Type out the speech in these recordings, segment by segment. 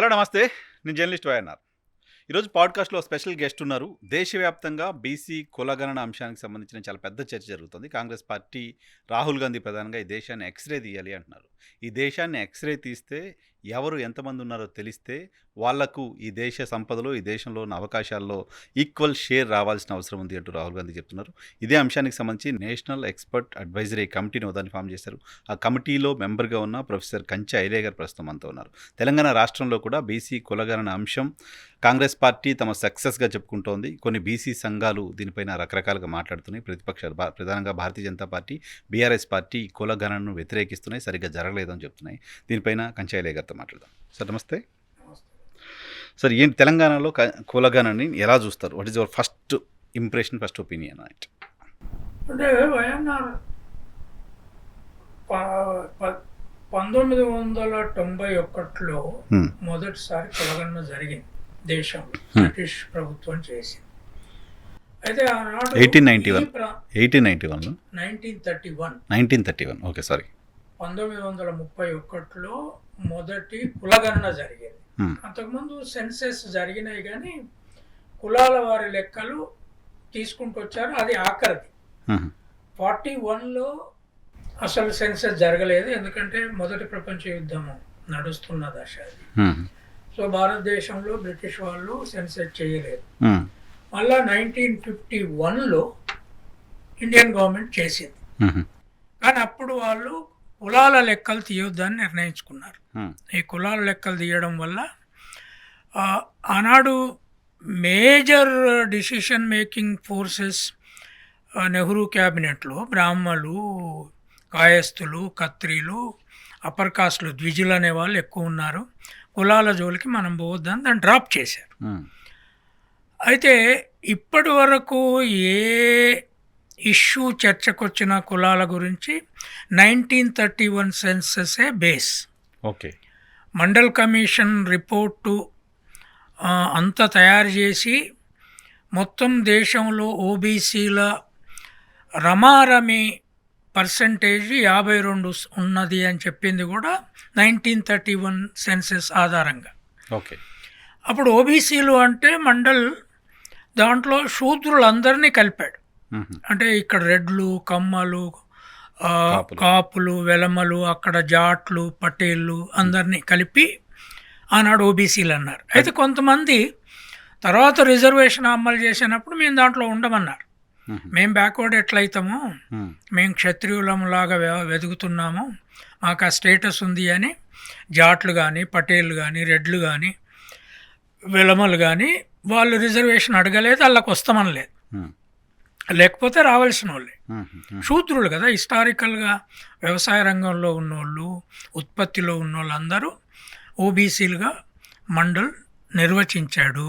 Hello నమస్తే. నేను journalist YNR. ఈరోజు పాడ్కాస్ట్లో స్పెషల్ గెస్ట్ ఉన్నారు. దేశవ్యాప్తంగా బీసీ కులగణన అంశానికి సంబంధించిన చాలా పెద్ద చర్చ జరుగుతుంది. కాంగ్రెస్ పార్టీ రాహుల్ గాంధీ ప్రధానంగా ఈ దేశాన్ని ఎక్స్రే తీయాలి అంటున్నారు. ఈ దేశాన్ని ఎక్స్రే తీస్తే ఎవరు ఎంతమంది ఉన్నారో తెలిస్తే వాళ్లకు ఈ దేశ సంపదలో ఈ దేశంలో ఉన్న అవకాశాల్లో ఈక్వల్ షేర్ రావాల్సిన అవసరం ఉంది అంటూ రాహుల్ గాంధీ చెప్తున్నారు. ఇదే అంశానికి సంబంధించి నేషనల్ ఎక్స్పర్ట్ అడ్వైజరీ కమిటీని ఒకదాన్ని ఫామ్ చేశారు. ఆ కమిటీలో మెంబర్గా ఉన్న ప్రొఫెసర్ కంచె ఐలయ్య గారు ప్రస్తుతం అంతా ఉన్నారు. తెలంగాణ రాష్ట్రంలో కూడా బీసీ కులగణన అంశం కాంగ్రెస్ పార్టీ తమ సక్సెస్గా చెప్పుకుంటోంది. కొన్ని బీసీ సంఘాలు దీనిపైన రకరకాలుగా మాట్లాడుతున్నాయి. ప్రతిపక్షాలు ప్రధానంగా Bharatiya Janata party, BRS party కులగణనను వ్యతిరేకిస్తున్నాయి, సరిగ్గా జరగలేదని చెప్తున్నాయి. దీనిపైన కంచె ఐలయ్య గారితో మాట్లాడదాం. సార్ నమస్తే. సార్, ఏంటి తెలంగాణలో కులగణనని ఎలా చూస్తారు? What is your first impression, first opinion? అంటే వైఎన్ఆర్ 1991లో మొదటిసారి కులగణన జరిగింది దేశంలో. బ్రిటిష్ ప్రభుత్వం చేసింది. అయితే ఆనాడు 1931 ఓకే సారీ 1931లో మొదటి కులగణన జరిగింది. అంతకుముందు సెన్సెస్ జరిగినాయి కానీ కులాల వారి లెక్కలు తీసుకుంటూ వచ్చారు. అది ఆఖరిది. 41లో అసలు సెన్సెస్ జరగలేదు, ఎందుకంటే మొదటి ప్రపంచ యుద్ధం నడుస్తున్న దశ అది. సో భారతదేశంలో బ్రిటిష్ వాళ్ళు సెన్సెస్ చేయలేదు. మళ్ళా 1951లో ఇండియన్ గవర్నమెంట్ చేసింది. కానీ అప్పుడు వాళ్ళు కులాల లెక్కలు తీయొద్దని నిర్ణయించుకున్నారు. ఈ కులాల లెక్కలు తీయడం వల్ల ఆనాడు major decision making forces Nehru క్యాబినెట్లో బ్రాహ్మలు, కాయస్థులు, ఖత్రీలు, అప్పర్ కాస్ట్లు, ద్విజులు అనే వాళ్ళు ఎక్కువ ఉన్నారు. కులాల జోలికి మనం పోవద్దని దాన్ని డ్రాప్ చేశారు. అయితే ఇప్పటి వరకు ఏ ఇష్యూ చర్చకొచ్చిన కులాల గురించి 1931 సెన్సెసే base. Okay. Mandal commission report అంతా తయారు చేసి మొత్తం దేశంలో ఓబీసీల రమారమి పర్సంటేజ్ 52 ఉన్నది అని చెప్పింది కూడా 1931 సెన్సెస్ ఆధారంగా. ఓకే. అప్పుడు ఓబీసీలు అంటే మండల్ దాంట్లో శూద్రులందరినీ కలిపాడు. అంటే ఇక్కడ రెడ్లు, కమ్మలు, కాపులు, వెలమలు, అక్కడ జాట్లు, పటేళ్ళు అందరినీ కలిపి ఆనాడు ఓబీసీలు అన్నారు. అయితే కొంతమంది తర్వాత రిజర్వేషన్ అమలు చేసినప్పుడు మేము దాంట్లో ఉండమన్నారు. మేము బ్యాక్వర్డ్ ఎట్లయితాము, మేము క్షత్రియులంలాగా వెతుకుతున్నాము, మాకు ఆ స్టేటస్ ఉంది అని జాట్లు కానీ, పటేళ్ళు కానీ, రెడ్లు కానీ, వెలమలు కానీ వాళ్ళు రిజర్వేషన్ అడగలేదు, వాళ్ళకి వస్తామనలేదు. లేకపోతే రావాల్సిన వాళ్ళే. శూద్రులు కదా, హిస్టారికల్గా వ్యవసాయ రంగంలో ఉన్నోళ్ళు, ఉత్పత్తిలో ఉన్నోళ్ళు అందరూ ఓబీసీలుగా మండల్ నిర్వచించాడు.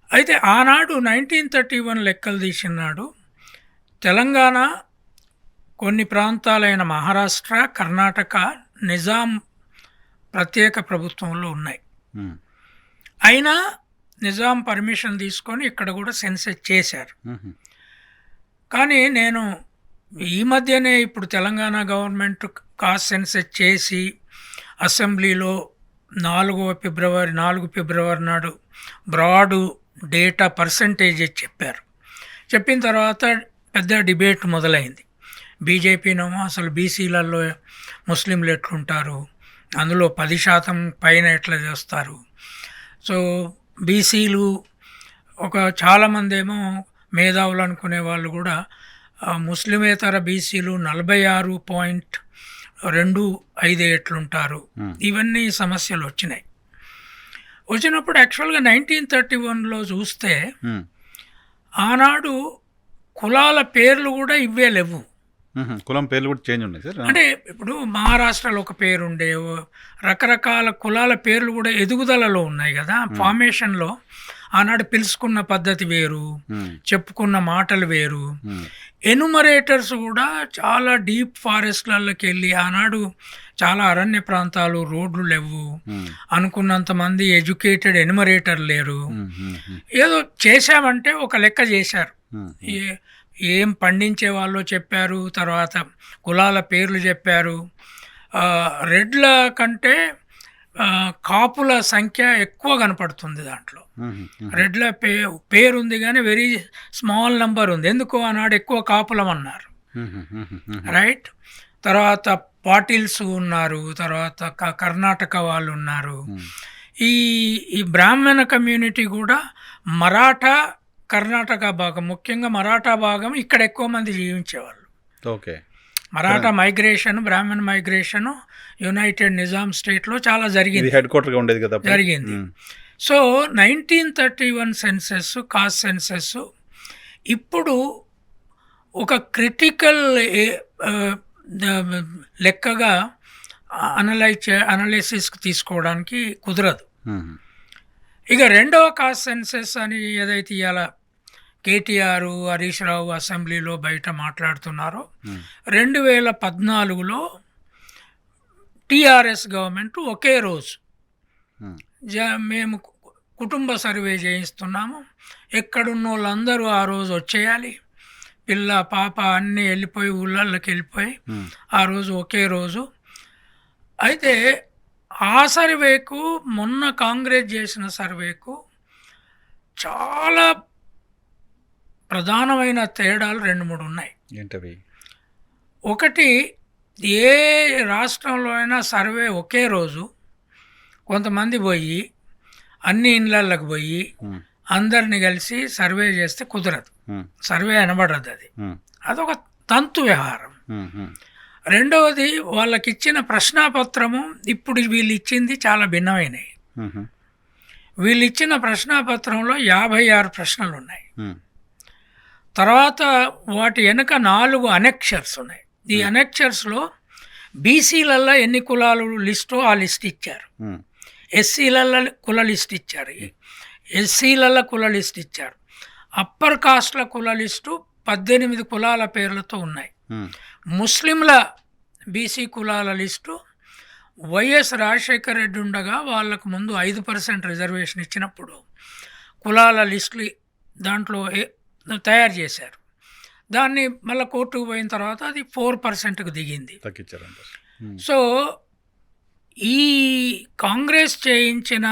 అయితే ఆనాడు 1931 లెక్కలు తీసినాడు తెలంగాణ, కొన్ని ప్రాంతాలైన మహారాష్ట్ర, కర్ణాటక నిజాం ప్రత్యేక ప్రభుత్వంలో ఉన్నాయి. అయినా నిజాం పర్మిషన్ తీసుకొని ఇక్కడ కూడా సెన్సెస్ చేశారు. కానీ నేను ఈ మధ్యనే ఇప్పుడు తెలంగాణ గవర్నమెంట్ కాస్ట్ సెన్సెస్ చేసి అసెంబ్లీలో 4 ఫిబ్రవరి నాడు బ్రాడ్ డేటా పర్సంటేజ్ చెప్పారు. చెప్పిన తర్వాత పెద్ద డిబేట్ మొదలైంది. బీజేపీనేమో అసలు బీసీలలో ముస్లింలు ఎట్లుంటారు, అందులో 10% పైన ఎట్లా చేస్తారు. సో బీసీలు చాలామంది ఏమో మేధావులు అనుకునే వాళ్ళు కూడా ముస్లిమేతర బీసీలు 46.25 ఎట్లుంటారు. ఇవన్నీ సమస్యలు వచ్చినప్పుడు యాక్చువల్గా 1931లో చూస్తే ఆనాడు కులాల పేర్లు కూడా ఇవే లేవు. కులం పేర్లు కూడా చేంజ్ ఉన్నాయి సార్. అంటే ఇప్పుడు మహారాష్ట్రలో ఒక పేరు ఉండే, రకరకాల కులాల పేర్లు కూడా ఎదుగుదలలో ఉన్నాయి కదా. ఫార్మేషన్లో ఆనాడు పిలుచుకున్న పద్ధతి వేరు, చెప్పుకున్న మాటలు వేరు. ఎనుమరేటర్స్ కూడా చాలా డీప్ ఫారెస్ట్లకి వెళ్ళి, ఆనాడు చాలా అరణ్య ప్రాంతాలు, రోడ్లు లేవు, అనుకున్నంత మంది ఎడ్యుకేటెడ్ ఎనుమరేటర్ లేరు. ఏదో చేశామంటే ఒక లెక్క చేశారు, ఏం పండించే వాళ్ళు చెప్పారు, తర్వాత కులాల పేర్లు చెప్పారు. రెడ్ల కంటే కాపుల సంఖ్య ఎక్కువ కనపడుతుంది దాంట్లో. రెడ్ల పేరు ఉంది కానీ వెరీ స్మాల్ నంబర్ ఉంది. ఎందుకు ఆనాడు ఎక్కువ కాపులం అన్నారు, రైట్. తర్వాత పాటిల్స్ ఉన్నారు, తర్వాత కర్ణాటక వాళ్ళు ఉన్నారు. ఈ బ్రాహ్మణ కమ్యూనిటీ కూడా మరాఠా కర్ణాటక భాగం, ముఖ్యంగా మరాఠా భాగం ఇక్కడ ఎక్కువ మంది జీవించేవాళ్ళు. Okay. Maratha migration, Brahmin migration united Nizam స్టేట్లో చాలా జరిగింది, హెడ్ క్వార్టర్గా ఉండేది కదా, జరిగింది. సో 1931 సెన్సెస్, కాస్ట్ సెన్సెస్ ఇప్పుడు ఒక క్రిటికల్ లెక్కగా అనాలిసిస్కి తీసుకోవడానికి కుదరదు. ఇక రెండవ కాస్ట్ సెన్సెస్ అని ఏదైతే ఇవాళ కేటీఆర్, హరీష్ రావు అసెంబ్లీలో బయట మాట్లాడుతున్నారో, 2014లో టీఆర్ఎస్ గవర్నమెంట్ ఒకే రోజు మేము కుటుంబ సర్వే చేయిస్తున్నాము, ఎక్కడున్న వాళ్ళందరూ ఆ రోజు వచ్చేయాలి, పిల్ల పాప అన్నీ వెళ్ళిపోయి ఊళ్ళకి వెళ్ళిపోయి ఆ రోజు ఒకే రోజు. అయితే ఆ సర్వేకు మొన్న కాంగ్రెస్ చేసిన సర్వేకు చాలా ప్రధానమైన తేడాలు 2-3 ఉన్నాయి. ఏంటవి? ఒకటి, ఏ రాష్ట్రంలో అయినా సర్వే ఒకే రోజు కొంతమంది పోయి అన్ని ఇళ్ళకి పోయి అందరిని కలిసి సర్వే చేస్తే కుదరదు, సర్వే అనబడదు. అదొక తంతు వ్యవహారం. రెండవది, వాళ్ళకి ఇచ్చిన ప్రశ్నాపత్రము ఇప్పుడు వీళ్ళు ఇచ్చింది చాలా భిన్నమైనవి. వీళ్ళు ఇచ్చిన ప్రశ్నాపత్రంలో 56 ప్రశ్నలు ఉన్నాయి. తర్వాత వాటి వెనుక 4 అనెక్షర్స్ ఉన్నాయి. ఈ అనెక్షర్స్లో బీసీలల్లో ఎన్ని కులాలు లిస్టో ఆ లిస్ట్ ఇచ్చారు, ఎస్సీలల్లో కుల లిస్ట్ ఇచ్చారు, ఎస్సీలల్లో కుల లిస్ట్ ఇచ్చారు, అప్పర్ కాస్ట్ల కుల లిస్టు 18 కులాల పేర్లతో ఉన్నాయి. ముస్లింల బీసీ కులాల లిస్టు వైఎస్ రాజశేఖర రెడ్డి ఉండగా వాళ్ళకు ముందు 5% రిజర్వేషన్ ఇచ్చినప్పుడు కులాల లిస్టులు దాంట్లో తయారు చేశారు. దాన్ని మళ్ళీ కోర్టుకు పోయిన తర్వాత అది 4%కు దిగింది. సో ఈ కాంగ్రెస్ చేయించిన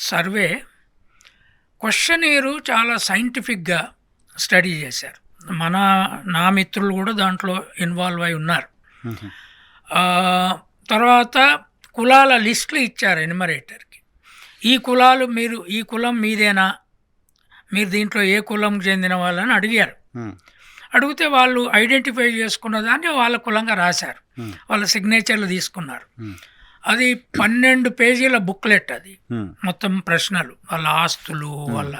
సర్వే క్వశ్చనీరు చాలా సైంటిఫిక్గా స్టడీ చేశారు. నా మిత్రులు కూడా దాంట్లో ఇన్వాల్వ్ అయి ఉన్నారు. తర్వాత కులాల లిస్టులు ఇచ్చారు ఎన్యుమరేటర్కి. ఈ కులాలు మీరు, ఈ కులం మీదేనా, మీరు దీంట్లో ఏ కులం చెందిన వాళ్ళని అడిగారు. అడిగితే వాళ్ళు ఐడెంటిఫై చేసుకున్న దాన్ని వాళ్ళ కులంగా రాశారు, వాళ్ళ సిగ్నేచర్లు తీసుకున్నారు. అది 12 పేజీల బుక్లెట్. అది మొత్తం ప్రశ్నలు, వాళ్ళ ఆస్తులు, వాళ్ళ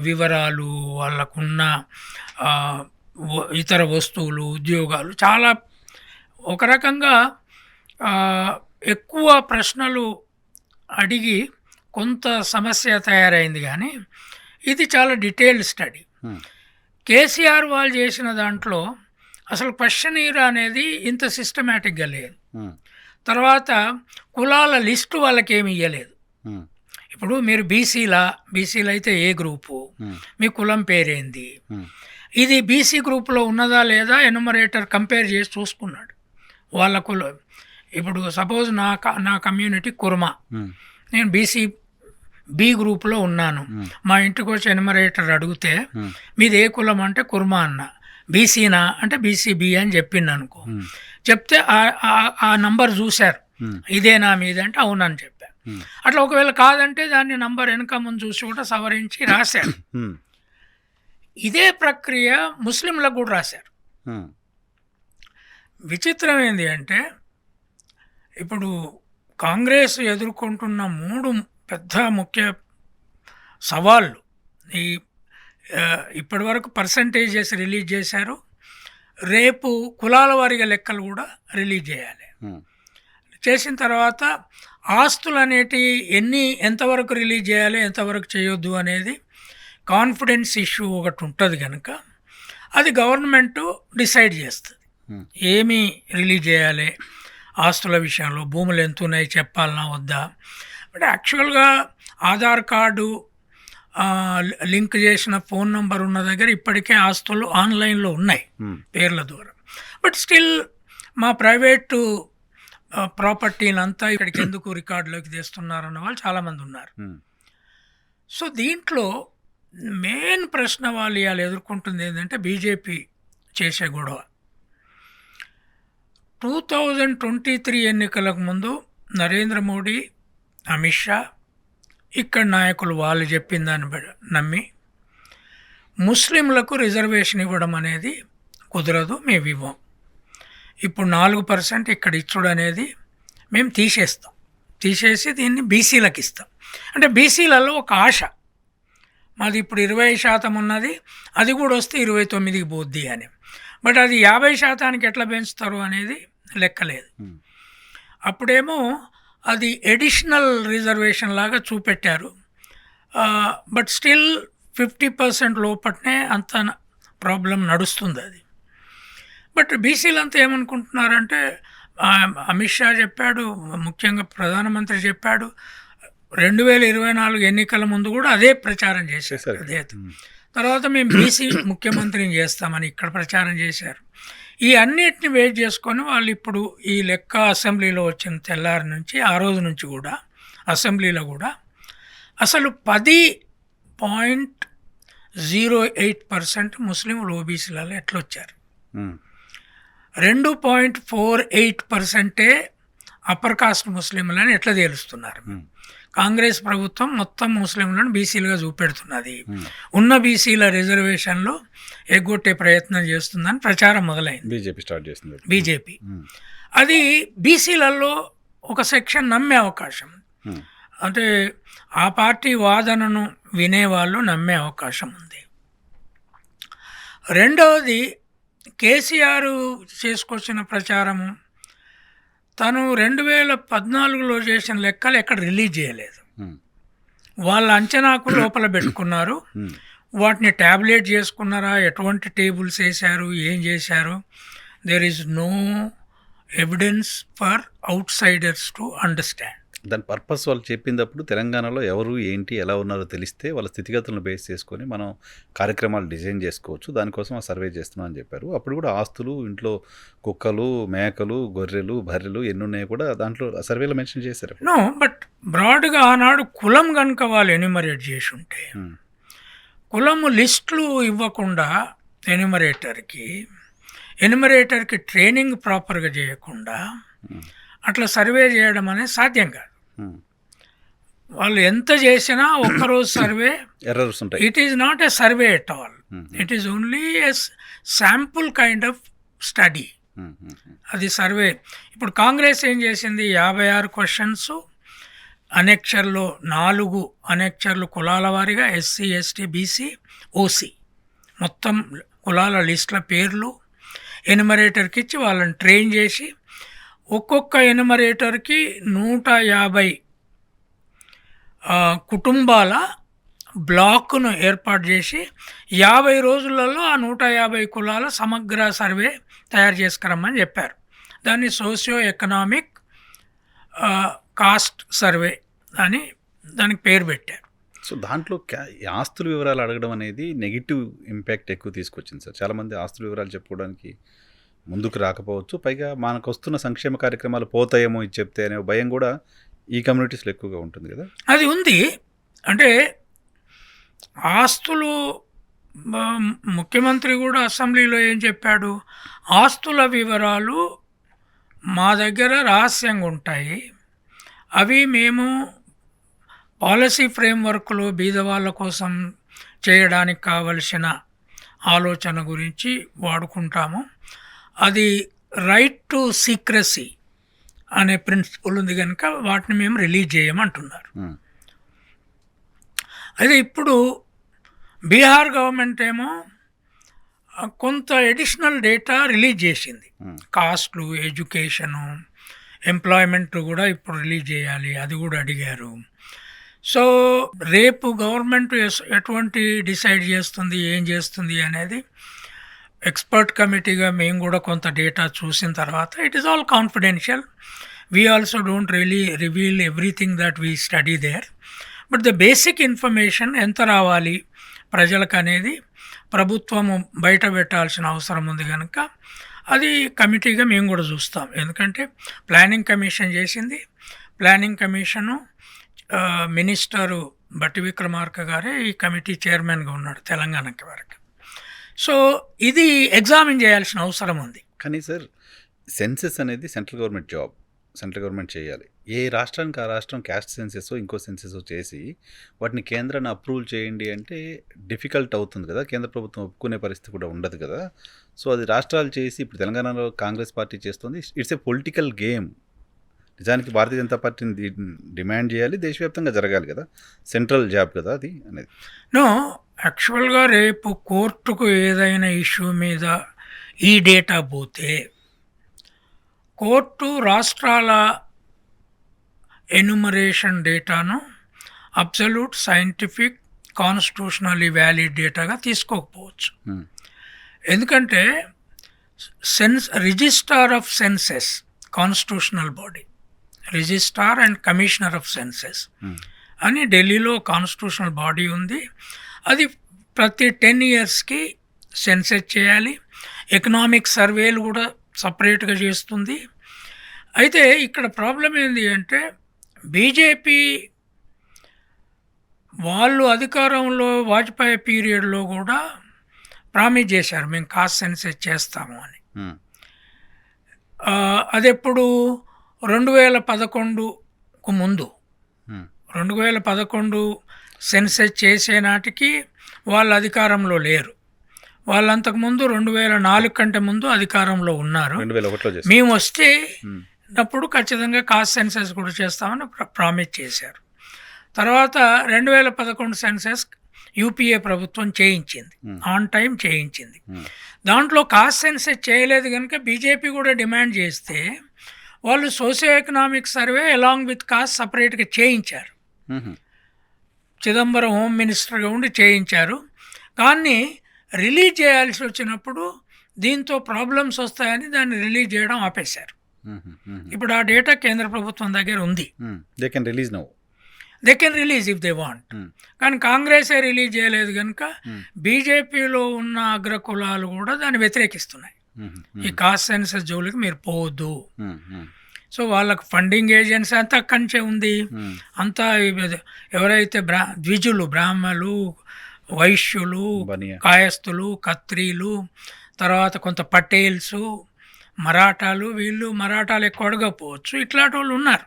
వివరాలు, వాళ్ళకున్న ఇతర వస్తువులు, ఉద్యోగాలు, చాలా ఒక రకంగా ఎక్కువ ప్రశ్నలు అడిగి కొంత సమస్య తయారైంది. కానీ ఇది చాలా డీటెయిల్డ్ స్టడీ. కేసీఆర్ వాళ్ళు చేసిన దాంట్లో అసలు క్వశ్చనీర్ అనేది ఇంత సిస్టమేటిక్గా లేదు. తర్వాత కులాల లిస్టు వాళ్ళకి ఏమి ఇవ్వలేదు. ఇప్పుడు మీరు బీసీలు అయితే ఏ గ్రూపు, మీ కులం పేరేంది, ఇది బీసీ గ్రూప్లో ఉన్నదా లేదా ఎన్యుమరేటర్ కంపేర్ చేసి చూసుకున్నాడు వాళ్ళ కులం. ఇప్పుడు సపోజ్ నా కమ్యూనిటీ కుర్మా, నేను బీసీ బి గ్రూప్లో ఉన్నాను. మా ఇంటికి వచ్చి ఎన్యుమరేటర్ అడిగితే మీది ఏ కులం అంటే కుర్మా అన్న, బీసీనా అంటే బీసీబీ అని చెప్పింది అనుకో. చెప్తే ఆ నంబర్ చూశారు, ఇదేనా మీది అంటే అవునని చెప్పాను. అట్లా ఒకవేళ కాదంటే దాన్ని నంబర్ వెనక ముందు చూసి కూడా సవరించి రాశారు. ఇదే ప్రక్రియ ముస్లింలకు కూడా రాశారు. విచిత్రం ఏంటి అంటే ఇప్పుడు కాంగ్రెస్ ఎదుర్కొంటున్న 3 పెద్ద ముఖ్య సవాళ్ళు. ఇప్పటి వరకు పర్సంటేజెస్ రిలీజ్ చేశారు, రేపు కులాల వారీగా లెక్కలు కూడా రిలీజ్ చేయాలి. చేసిన తర్వాత ఆస్తులు అనేటివి ఎంతవరకు రిలీజ్ చేయాలి, ఎంతవరకు చేయొద్దు అనేది కాన్ఫిడెన్స్ ఇష్యూ ఒకటి ఉంటుంది కనుక అది గవర్నమెంట్ డిసైడ్ చేస్తుంది. ఏమి రిలీజ్ చేయాలి, ఆస్తుల విషయంలో భూములు ఎంత ఉన్నాయి చెప్పాలన్నా వద్దా. బట్ యాక్చువల్గా ఆధార్ కార్డు లింక్ చేసిన ఫోన్ నంబర్ ఉన్న దగ్గర ఇప్పటికే ఆస్తులు ఆన్లైన్లో ఉన్నాయి పేర్ల ద్వారా. బట్ స్టిల్ మా ప్రైవేటు ప్రాపర్టీని అంతా ఇక్కడికి ఎందుకు రికార్డులోకి తెస్తున్నారన్న వాళ్ళు చాలామంది ఉన్నారు. సో దీంట్లో మెయిన్ ప్రశ్న వాళ్ళు ఇవాళ ఎదుర్కొంటుంది ఏంటంటే బీజేపీ చేసే గొడవ. 2023 ఎన్నికలకు ముందు నరేంద్ర మోడీ, అమిత్ షా ఇక్కడ నాయకులు వాళ్ళు చెప్పిన దాన్ని నమ్మి ముస్లింలకు రిజర్వేషన్ ఇవ్వడం అనేది కుదరదు, మేము ఇవ్వం. ఇప్పుడు 4% ఇక్కడ ఇచ్చుడు అనేది మేము తీసేసి దీన్ని బీసీలకు ఇస్తాం. అంటే బీసీలలో ఒక ఆశ, మాది ఇప్పుడు 20% ఉన్నది, అది కూడా వస్తే 29కి పోద్ది అని. బట్ అది 50% ఎట్లా పెంచుతారు అనేది లెక్కలేదు. అప్పుడేమో అది ఎడిషనల్ రిజర్వేషన్ లాగా చూపెట్టారు. బట్ స్టిల్ 50% లోపట్నే అంత ప్రాబ్లం నడుస్తుంది అది. బట్ బీసీలు అంతా ఏమనుకుంటున్నారంటే అమిత్ షా చెప్పాడు, ముఖ్యంగా ప్రధానమంత్రి చెప్పాడు, 2024 ఎన్నికల ముందు కూడా అదే ప్రచారం చేశారు. అదే తర్వాత మేము బీసీ ముఖ్యమంత్రిని చేస్తామని ఇక్కడ ప్రచారం చేశారు. ఈ అన్నిటిని వెయిట్ చేసుకొని వాళ్ళు ఇప్పుడు ఈ లెక్క అసెంబ్లీలో వచ్చిన తెల్లారి నుంచి ఆ రోజు నుంచి కూడా అసెంబ్లీలో కూడా అసలు 10.08% ముస్లింలు ఓబీసీలలో ఎట్లొచ్చారు, 2.48% అప్పర్ కాస్ట్ ముస్లింలను ఎట్లా తేలుస్తున్నారు. కాంగ్రెస్ ప్రభుత్వం మొత్తం ముస్లింలను బీసీలుగా చూపెడుతున్నది, ఉన్న బీసీల రిజర్వేషన్లు ఎగ్గొట్టే ప్రయత్నం చేస్తుందని ప్రచారం మొదలైంది. బీజేపీ అది బీసీలలో ఒక సెక్షన్ నమ్మే అవకాశం, అంటే ఆ పార్టీ వాదనను వినేవాళ్ళు నమ్మే అవకాశం ఉంది. రెండవది కేసీఆర్ చేసుకొచ్చిన ప్రచారము, తను 2014లో చేసిన లెక్కలు ఎక్కడ రిలీజ్ చేయలేదు. వాళ్ళ అంచనాకు లోపల పెట్టుకున్నారు, వాటిని ట్యాబ్లెట్ చేసుకున్నారా, ఎటువంటి టేబుల్స్ వేశారు, ఏం చేశారు, there is no evidence for outsiders to understand. దాని పర్పస్ వాళ్ళు చెప్పినప్పుడు తెలంగాణలో ఎవరు ఏంటి ఎలా ఉన్నారో తెలిస్తే వాళ్ళ స్థితిగతులను బేస్ చేసుకొని మనం కార్యక్రమాలు డిజైన్ చేసుకోవచ్చు, దానికోసం ఆ సర్వే చేస్తున్నాం అని చెప్పారు. అప్పుడు కూడా ఆస్తులు, ఇంట్లో కుక్కలు, మేకలు, గొర్రెలు, బర్రెలు ఎన్ని ఉన్నాయో కూడా దాంట్లో సర్వేలో మెన్షన్ చేశారు. నో, బట్ బ్రాడ్గా ఆనాడు కులం కనుక వాళ్ళు ఎన్యుమరేట్ చేసి ఉంటే, కులము లిస్టులు ఇవ్వకుండా ఎన్యుమరేటర్కి ట్రైనింగ్ ప్రాపర్గా చేయకుండా అట్లా సర్వే చేయడం అనేది సాధ్యం కాదు. వాళ్ళు ఎంత చేసినా ఒక్కరోజు సర్వే ఎర్రర్స్ ఉంటాయి. It is not a survey at all, it is only a sample kind of study. అది సర్వే. ఇప్పుడు కాంగ్రెస్ ఏం చేసింది, 56 క్వశ్చన్స్ అనెక్షర్లో 4 అనెక్షర్లు కులాల వారీగా ఎస్సీ, ఎస్టీ, బీసీ, ఓసీ మొత్తం కులాల లిస్టుల పేర్లు ఎన్యుమరేటర్కి ఇచ్చి వాళ్ళని ట్రైన్ చేసి ఒక్కొక్క ఎన్యుమరేటర్కి 150 కుటుంబాల బ్లాక్ను ఏర్పాటు చేసి 50 రోజులలో ఆ 150 కులాల సమగ్ర సర్వే తయారు చేసుకురమ్మని చెప్పారు. దాన్ని సోషియో ఎకనామిక్ కాస్ట్ సర్వే అని దానికి పేరు పెట్టారు. సో దాంట్లో ఆస్తుల వివరాలు అడగడం అనేది నెగిటివ్ ఇంపాక్ట్ ఎక్కువ తీసుకొచ్చింది సార్. చాలామంది ఆస్తుల వివరాలు చెప్పుకోవడానికి ముందుకు రాకపోవచ్చు, పైగా మనకు వస్తున్న సంక్షేమ కార్యక్రమాలు పోతాయేమో ఇది చెప్తే అనే భయం కూడా ఈ కమ్యూనిటీస్లో ఎక్కువగా ఉంటుంది కదా. అది ఉంది. అంటే ఆస్తులు, ముఖ్యమంత్రి కూడా అసెంబ్లీలో ఏం చెప్పాడు, ఆస్తుల వివరాలు మా దగ్గర రహస్యంగా ఉంటాయి, అవి మేము పాలసీ ఫ్రేమ్వర్క్లో బీదవాళ్ళ కోసం చేయడానికి కావలసిన ఆలోచన గురించి వాడుకుంటాము, అది రైట్ టు సీక్రసీ అనే ప్రిన్సిపల్ ఉంది కనుక వాటిని మేము రిలీజ్ చేయమంటున్నారు. అయితే ఇప్పుడు బీహార్ గవర్నమెంట్ ఏమో కొంత ఎడిషనల్ డేటా రిలీజ్ చేసింది, కాస్ట్లు, ఎడ్యుకేషను, ఎంప్లాయ్మెంట్ కూడా ఇప్పుడు రిలీజ్ చేయాలి, అది కూడా అడిగారు. సో రేపు గవర్నమెంట్ ఎటువంటి డిసైడ్ చేస్తుంది, ఏం చేస్తుంది అనేది ఎక్స్పర్ట్ కమిటీగా మేము కూడా కొంత డేటా చూసిన తర్వాత it is all confidential. We also don't really reveal everything that we study there, but the basic information ఎంత రావాలి ప్రజలకు అనేది ప్రభుత్వము బయట పెట్టాల్సిన అవసరం ఉంది కనుక అది కమిటీగా మేము కూడా చూస్తాం. ఎందుకంటే ప్లానింగ్ కమిషన్ చేసింది. ప్లానింగ్ కమిషను మినిస్టరు బట్టి విక్రమార్క గారే ఈ కమిటీ చైర్మన్గా ఉన్నాడు తెలంగాణకి వరకు. సో ఇది ఎగ్జామిన్ చేయాల్సిన అవసరం ఉంది. కానీ సార్, సెన్సెస్ అనేది central government job, central government చేయాలి. ఏ రాష్ట్రానికి ఆ రాష్ట్రం క్యాస్ట్ సెన్సెస్ ఇంకో సెన్సెస్ చేసి వాటిని కేంద్రాన్ని అప్రూవల్ చేయండి అంటే డిఫికల్ట్ అవుతుంది కదా, కేంద్ర ప్రభుత్వం ఒప్పుకునే పరిస్థితి కూడా ఉండదు కదా. సో అది రాష్ట్రాలు చేసి ఇప్పుడు తెలంగాణలో కాంగ్రెస్ పార్టీ చేస్తుంది. It's a political game. నిజానికి భారతీయ జనతా పార్టీని డిమాండ్ చేయాలి, దేశవ్యాప్తంగా జరగాలి కదా, సెంట్రల్ జాబ్ కదా అది అనేది. నో, యాక్చువల్గా రేపు కోర్టుకు ఏదైనా ఇష్యూ మీద ఈ డేటా పోతే కోర్టు రాష్ట్రాల ఎన్యుమరేషన్ డేటాను అబ్సల్యూట్ సైంటిఫిక్ కాన్స్టిట్యూషనల్లీ వ్యాలిడ్ డేటాగా తీసుకోకపోవచ్చు. ఎందుకంటే registrar of census constitutional body, registrar and commissioner of census అని ఢిల్లీలో కాన్స్టిట్యూషనల్ బాడీ ఉంది. అది ప్రతి 10 yearsకి సెన్సెస్ చేయాలి. ఎకనామిక్ సర్వేలు కూడా సపరేట్గా చేస్తుంది. అయితే ఇక్కడ ప్రాబ్లం ఏంటి అంటే బీజేపీ వాళ్ళు అధికారంలో వాజ్పేయి పీరియడ్లో కూడా ప్రామిస్ చేశారు, మేము కాస్ట్ సెన్సెస్ చేస్తాము అని. అది ఎప్పుడు 2011కు ముందు, 2011 సెన్సెస్ చేసే నాటికి వాళ్ళు అధికారంలో లేరు. వాళ్ళు అంతకుముందు 2004 కంటే ముందు అధికారంలో ఉన్నారు. మేము వస్తే అప్పుడు ఖచ్చితంగా కాస్ట్ సెన్సెస్ కూడా చేస్తామని ప్రామిస్ చేశారు. తర్వాత 2011 సెన్సెస్ యూపీఏ ప్రభుత్వం చేయించింది, ఆన్ టైం చేయించింది. దాంట్లో కాస్ట్ సెన్సెస్ చేయలేదు కనుక బీజేపీ కూడా డిమాండ్ చేస్తే వాళ్ళు socio economic survey along with cost సపరేట్గా చేయించారు. చిదంబరం హోమ్ మినిస్టర్గా ఉండి చేయించారు. కానీ రిలీజ్ చేయాల్సి వచ్చినప్పుడు దీంతో ప్రాబ్లమ్స్ వస్తాయని దాన్ని రిలీజ్ చేయడం ఆపేశారు. ఇప్పుడు ఆ డేటా కేంద్ర ప్రభుత్వం దగ్గర ఉంది. They can release if they want. కానీ కాంగ్రెసే రిలీజ్ చేయలేదు కనుక బీజేపీలో ఉన్న అగ్రకులాలు కూడా దాన్ని వ్యతిరేకిస్తున్నాయి. ఈ కాస్ట్ సెన్సస్ జోలికి మీరు పోవద్దు. సో వాళ్ళకు ఫండింగ్ ఏజెన్సీ అంతా అక్కడి నుంచే ఉంది. అంతా ఎవరైతే ద్విజులు, బ్రాహ్మలు, వైశ్యులు, కాయస్థులు, ఖత్రీలు, తర్వాత కొంత పటేల్స్, మరాఠాలు, వీళ్ళు మరాఠాలు ఎక్కువ అడగకపోవచ్చు, ఇట్లాంటి వాళ్ళు ఉన్నారు.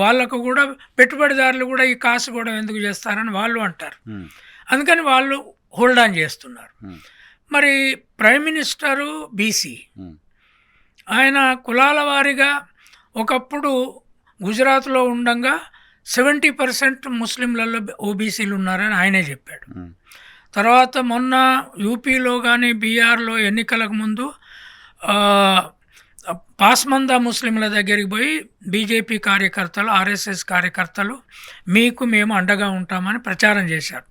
వాళ్ళకు కూడా పెట్టుబడిదారులు కూడా ఈ కాసు కూడా ఎందుకు చేస్తారని వాళ్ళు అంటారు. అందుకని వాళ్ళు హోల్డ్ ఆన్ చేస్తున్నారు. మరి ప్రైమ్ మినిస్టరు బీసీ, ఆయన కులాల వారీగా ఒకప్పుడు గుజరాత్లో ఉండగా 70% ముస్లింలలో ఓబీసీలు ఉన్నారని ఆయనే చెప్పాడు. తర్వాత మొన్న యూపీలో కానీ బీహార్లో ఎన్నికలకు ముందు పాస్మందా ముస్లింల దగ్గరికి పోయి బీజేపీ కార్యకర్తలు, ఆర్ఎస్ఎస్ కార్యకర్తలు మీకు మేము అండగా ఉంటామని ప్రచారం చేశారు.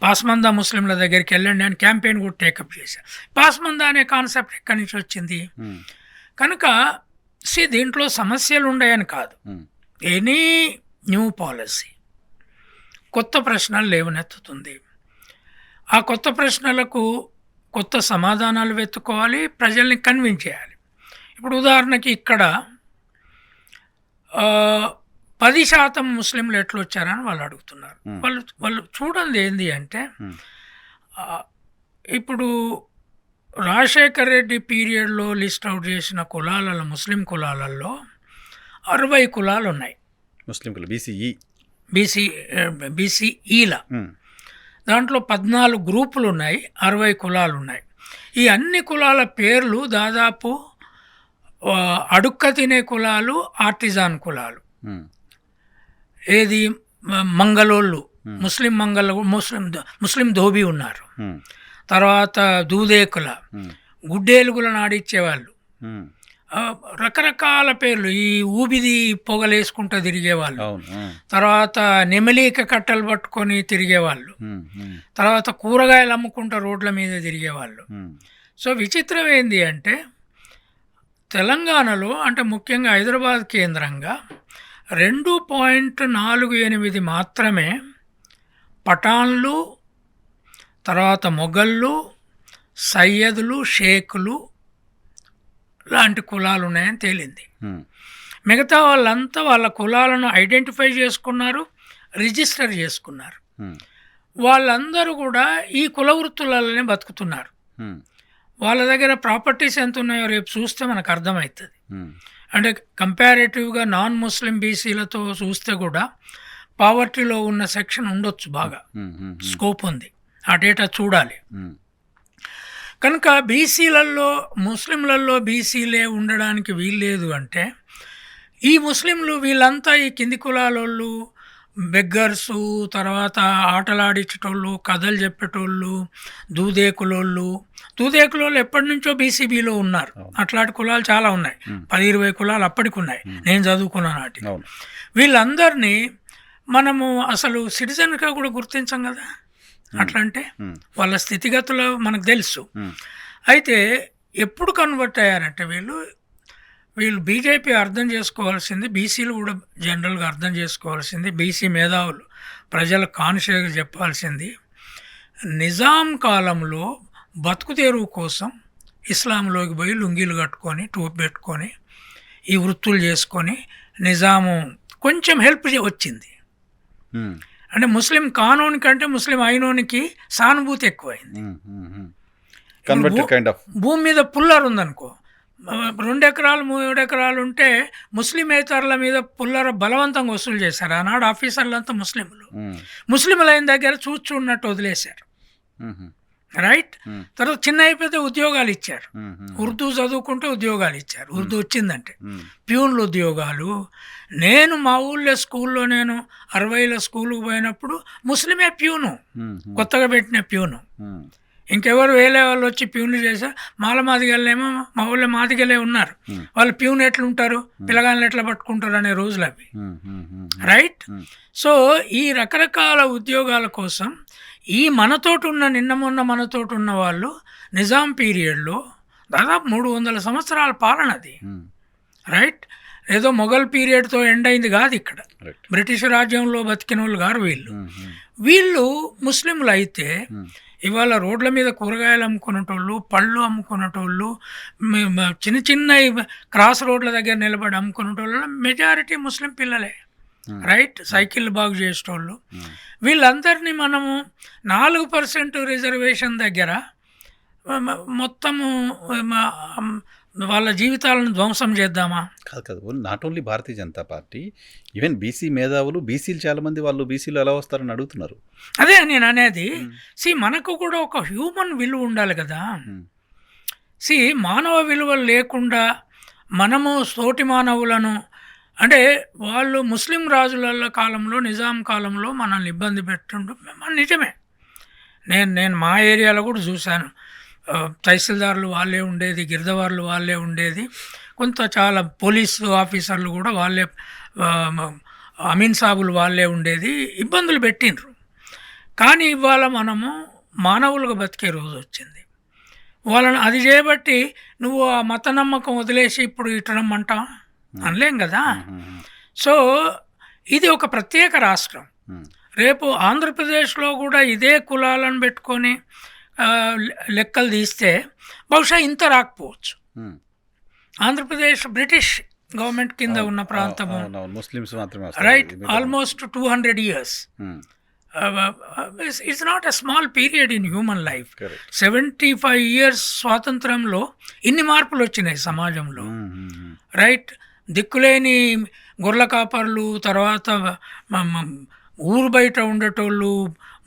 పాస్మందా ముస్లింల దగ్గరికి వెళ్ళండి అని క్యాంపెయిన్ కూడా టేకప్ చేశారు. పాస్మందా అనే కాన్సెప్ట్ ఎక్కడి నుంచి వచ్చింది? కనుక దీంట్లో సమస్యలు ఉన్నాయని కాదు, ఎనీ న్యూ పాలసీ కొత్త ప్రశ్నలు లేవనెత్తుతుంది. ఆ కొత్త ప్రశ్నలకు కొత్త సమాధానాలు వెతుక్కోవాలి, ప్రజల్ని కన్విన్స్ చేయాలి. ఇప్పుడు ఉదాహరణకి ఇక్కడ 10% ముస్లింలు ఎట్లా వచ్చారని వాళ్ళు అడుగుతున్నారు. వాళ్ళు చూడండి ఏంది అంటే, ఇప్పుడు రాజశేఖర్ రెడ్డి పీరియడ్లో లిస్ట్ అవుట్ చేసిన కులాలలో, ముస్లిం కులాలలో 60 కులాలు ఉన్నాయి. ముస్లిం కులాలు బీసీఈల దాంట్లో 14 గ్రూపులు ఉన్నాయి, 60 కులాలు ఉన్నాయి. ఈ అన్ని కులాల పేర్లు దాదాపు అడుక్క తినే కులాలు, ఆర్టిజాన్ కులాలు. ఏది మంగళోళ్ళు, ముస్లిం ధోబీ ఉన్నారు. తర్వాత దూదేకుల, గుడ్డేలుగులను ఆడిచ్చేవాళ్ళు, రకరకాల పేర్లు. ఈ ఊబిది పొగలేసుకుంటూ తిరిగేవాళ్ళు. తర్వాత నెమలీక కట్టలు పట్టుకొని తిరిగేవాళ్ళు. తర్వాత కూరగాయలు అమ్ముకుంటూ రోడ్ల మీద తిరిగేవాళ్ళు. సో విచిత్రం ఏంది అంటే, తెలంగాణలో అంటే ముఖ్యంగా హైదరాబాద్ కేంద్రంగా 2.48 మాత్రమే పఠాన్లు, తర్వాత మొఘళ్ళు, సయ్యదులు, షేకులు లాంటి కులాలు ఉన్నాయని తేలింది. మిగతా వాళ్ళంతా వాళ్ళ కులాలను ఐడెంటిఫై చేసుకున్నారు, రిజిస్టర్ చేసుకున్నారు. వాళ్ళందరూ కూడా ఈ కుల వృత్తులలోనే బతుకుతున్నారు. వాళ్ళ దగ్గర ప్రాపర్టీస్ ఎంత ఉన్నాయో రేపు చూస్తే మనకు అర్థమవుతుంది. అంటే కంపారేటివ్గా నాన్ ముస్లిం బీసీలతో చూస్తే కూడా పావర్టీలో ఉన్న సెక్షన్ ఉండొచ్చు, బాగా స్కోప్ ఉంది. ఆ డేటా చూడాలి. కనుక బీసీలలో ముస్లింలలో బీసీలే ఉండడానికి వీల్లేదు అంటే ఈ ముస్లింలు వీళ్ళంతా ఈ కింది కులాలోళ్ళు, బెగ్గర్సు, తర్వాత ఆటలాడించేటోళ్ళు, కథలు చెప్పేటోళ్ళు, దూదేకులోళ్ళు ఎప్పటి నుంచో బీసీబీలో ఉన్నారు. అట్లాంటి కులాలు చాలా ఉన్నాయి, 10-20 కులాలు అప్పటికి ఉన్నాయి నేను చదువుకున్న నాటి. వీళ్ళందరినీ మనము అసలు సిటిజన్గా కూడా గుర్తించం కదా. అట్లా అంటే వాళ్ళ స్థితిగతులు మనకు తెలుసు. అయితే ఎప్పుడు కన్వర్ట్ అయ్యారంటే వీళ్ళు బీజేపీ అర్థం చేసుకోవాల్సింది, బీసీలు కూడా జనరల్గా అర్థం చేసుకోవాల్సింది, బీసీ మేధావులు ప్రజలకు కాన్షియస్గా చెప్పాల్సింది, నిజాం కాలంలో బతుకు తెరువు కోసం ఇస్లాంలోకి పోయి లుంగీలు కట్టుకొని టోపీ పెట్టుకొని ఈ వృత్తులు చేసుకొని నిజాము కొంచెం హెల్ప్ వచ్చింది. అంటే ముస్లిం కానోని కంటే ముస్లిం అయినోనికి సానుభూతి ఎక్కువైంది. భూమి మీద పుల్లర్ ఉందనుకో, 2 ఎకరాలు 3 ఎకరాలు ఉంటే ముస్లిమేతరుల మీద పుల్లర బలవంతంగా వసూలు చేశారు. ఆనాడు ఆఫీసర్లంతా ముస్లింలు అయిన దగ్గర చూన్నట్టు వదిలేశారు. రైట్. తర్వాత చిన్న అయిపోతే ఉద్యోగాలు ఇచ్చారు. ఉర్దూ చదువుకుంటే ఉద్యోగాలు ఇచ్చారు. ఉర్దూ వచ్చిందంటే ప్యూన్లు ఉద్యోగాలు. నేను మా ఊళ్ళో స్కూల్లో నేను 60లో స్కూల్కి పోయినప్పుడు ముస్లిమే ప్యూను, కొత్తగా పెట్టిన ప్యూను. ఇంకెవరు వేలే వాళ్ళు వచ్చి ప్యూన్లు చేశారు. మాదిగలేమో మా ఊళ్ళో మాదిగలే ఉన్నారు. వాళ్ళు ప్యూన్ ఎట్లుంటారు, పిల్లగాళ్ళని ఎట్లా పట్టుకుంటారు అనే రోజులు అవి. రైట్. సో ఈ రకరకాల ఉద్యోగాల కోసం ఈ మనతోటి ఉన్న నిన్న మనతోటి ఉన్న వాళ్ళు నిజాం పీరియడ్లో దాదాపు 300 సంవత్సరాల పాలనది. రైట్. ఏదో మొఘల్ పీరియడ్తో ఎండ్ అయింది కాదు. ఇక్కడ బ్రిటిష్ రాజ్యంలో బతికిన వాళ్ళు గారు వీళ్ళు ముస్లింలు అయితే ఇవాళ రోడ్ల మీద కూరగాయలు అమ్ముకునేటోళ్ళు, పళ్ళు అమ్ముకునేటోళ్ళు, చిన్న క్రాస్ రోడ్ల దగ్గర నిలబడి అమ్ముకునేటోళ్ళు మెజారిటీ ముస్లిం పిల్లలే. రైట్. సైకిళ్ళు బాగు చేసేటోళ్ళు. వీళ్ళందరినీ మనము 4% రిజర్వేషన్ దగ్గర మొత్తము వాళ్ళ జీవితాలను ధ్వంసం చేద్దామా? కాదు. Not only Bharatiya Janata party, even BC మేధావులు, బీసీలు చాలామంది వాళ్ళు బీసీలు ఎలా వస్తారని అడుగుతున్నారు. అదే నేను అనేది. మనకు కూడా ఒక హ్యూమన్ విలువ ఉండాలి కదా. మానవ విలువలు లేకుండా మనము తోటి మానవులను, అంటే వాళ్ళు ముస్లిం రాజుల కాలంలో, నిజాం కాలంలో మనల్ని ఇబ్బంది పెట్టుండు, నిజమే. నేను మా ఏరియాలో కూడా చూశాను. తహసీల్దార్లు వాళ్ళే ఉండేది, గిరిదవార్లు వాళ్ళే ఉండేది, కొంత చాలా పోలీసు ఆఫీసర్లు కూడా వాళ్ళే, అమీన్ సాబులు వాళ్ళే ఉండేది. ఇబ్బందులు పెట్టిండ్రు. కానీ ఇవాళ మనము మానవులుగా బతికే రోజు వచ్చింది. వాళ్ళని అది చేయబట్టి నువ్వు ఆ మత నమ్మకం వదిలేసి ఇప్పుడు ఇటనమ్మంటావా? అనలేం కదా. సో ఇది ఒక ప్రత్యేక రాష్ట్రం. రేపు ఆంధ్రప్రదేశ్లో కూడా ఇదే కులాలను పెట్టుకొని లెక్కలు తీస్తే బహుశా ఇంత రాకపోవచ్చు. ఆంధ్రప్రదేశ్ బ్రిటిష్ గవర్నమెంట్ కింద ఉన్న ప్రాంతము, right, almost 200 years. It's not a small period in human life. 75 years స్వాతంత్రంలో ఇన్ని మార్పులు వచ్చినాయి సమాజంలో. రైట్. దిక్కులేని గొర్రెల కాపర్లు, తర్వాత ఊరు బయట ఉండేటోళ్ళు,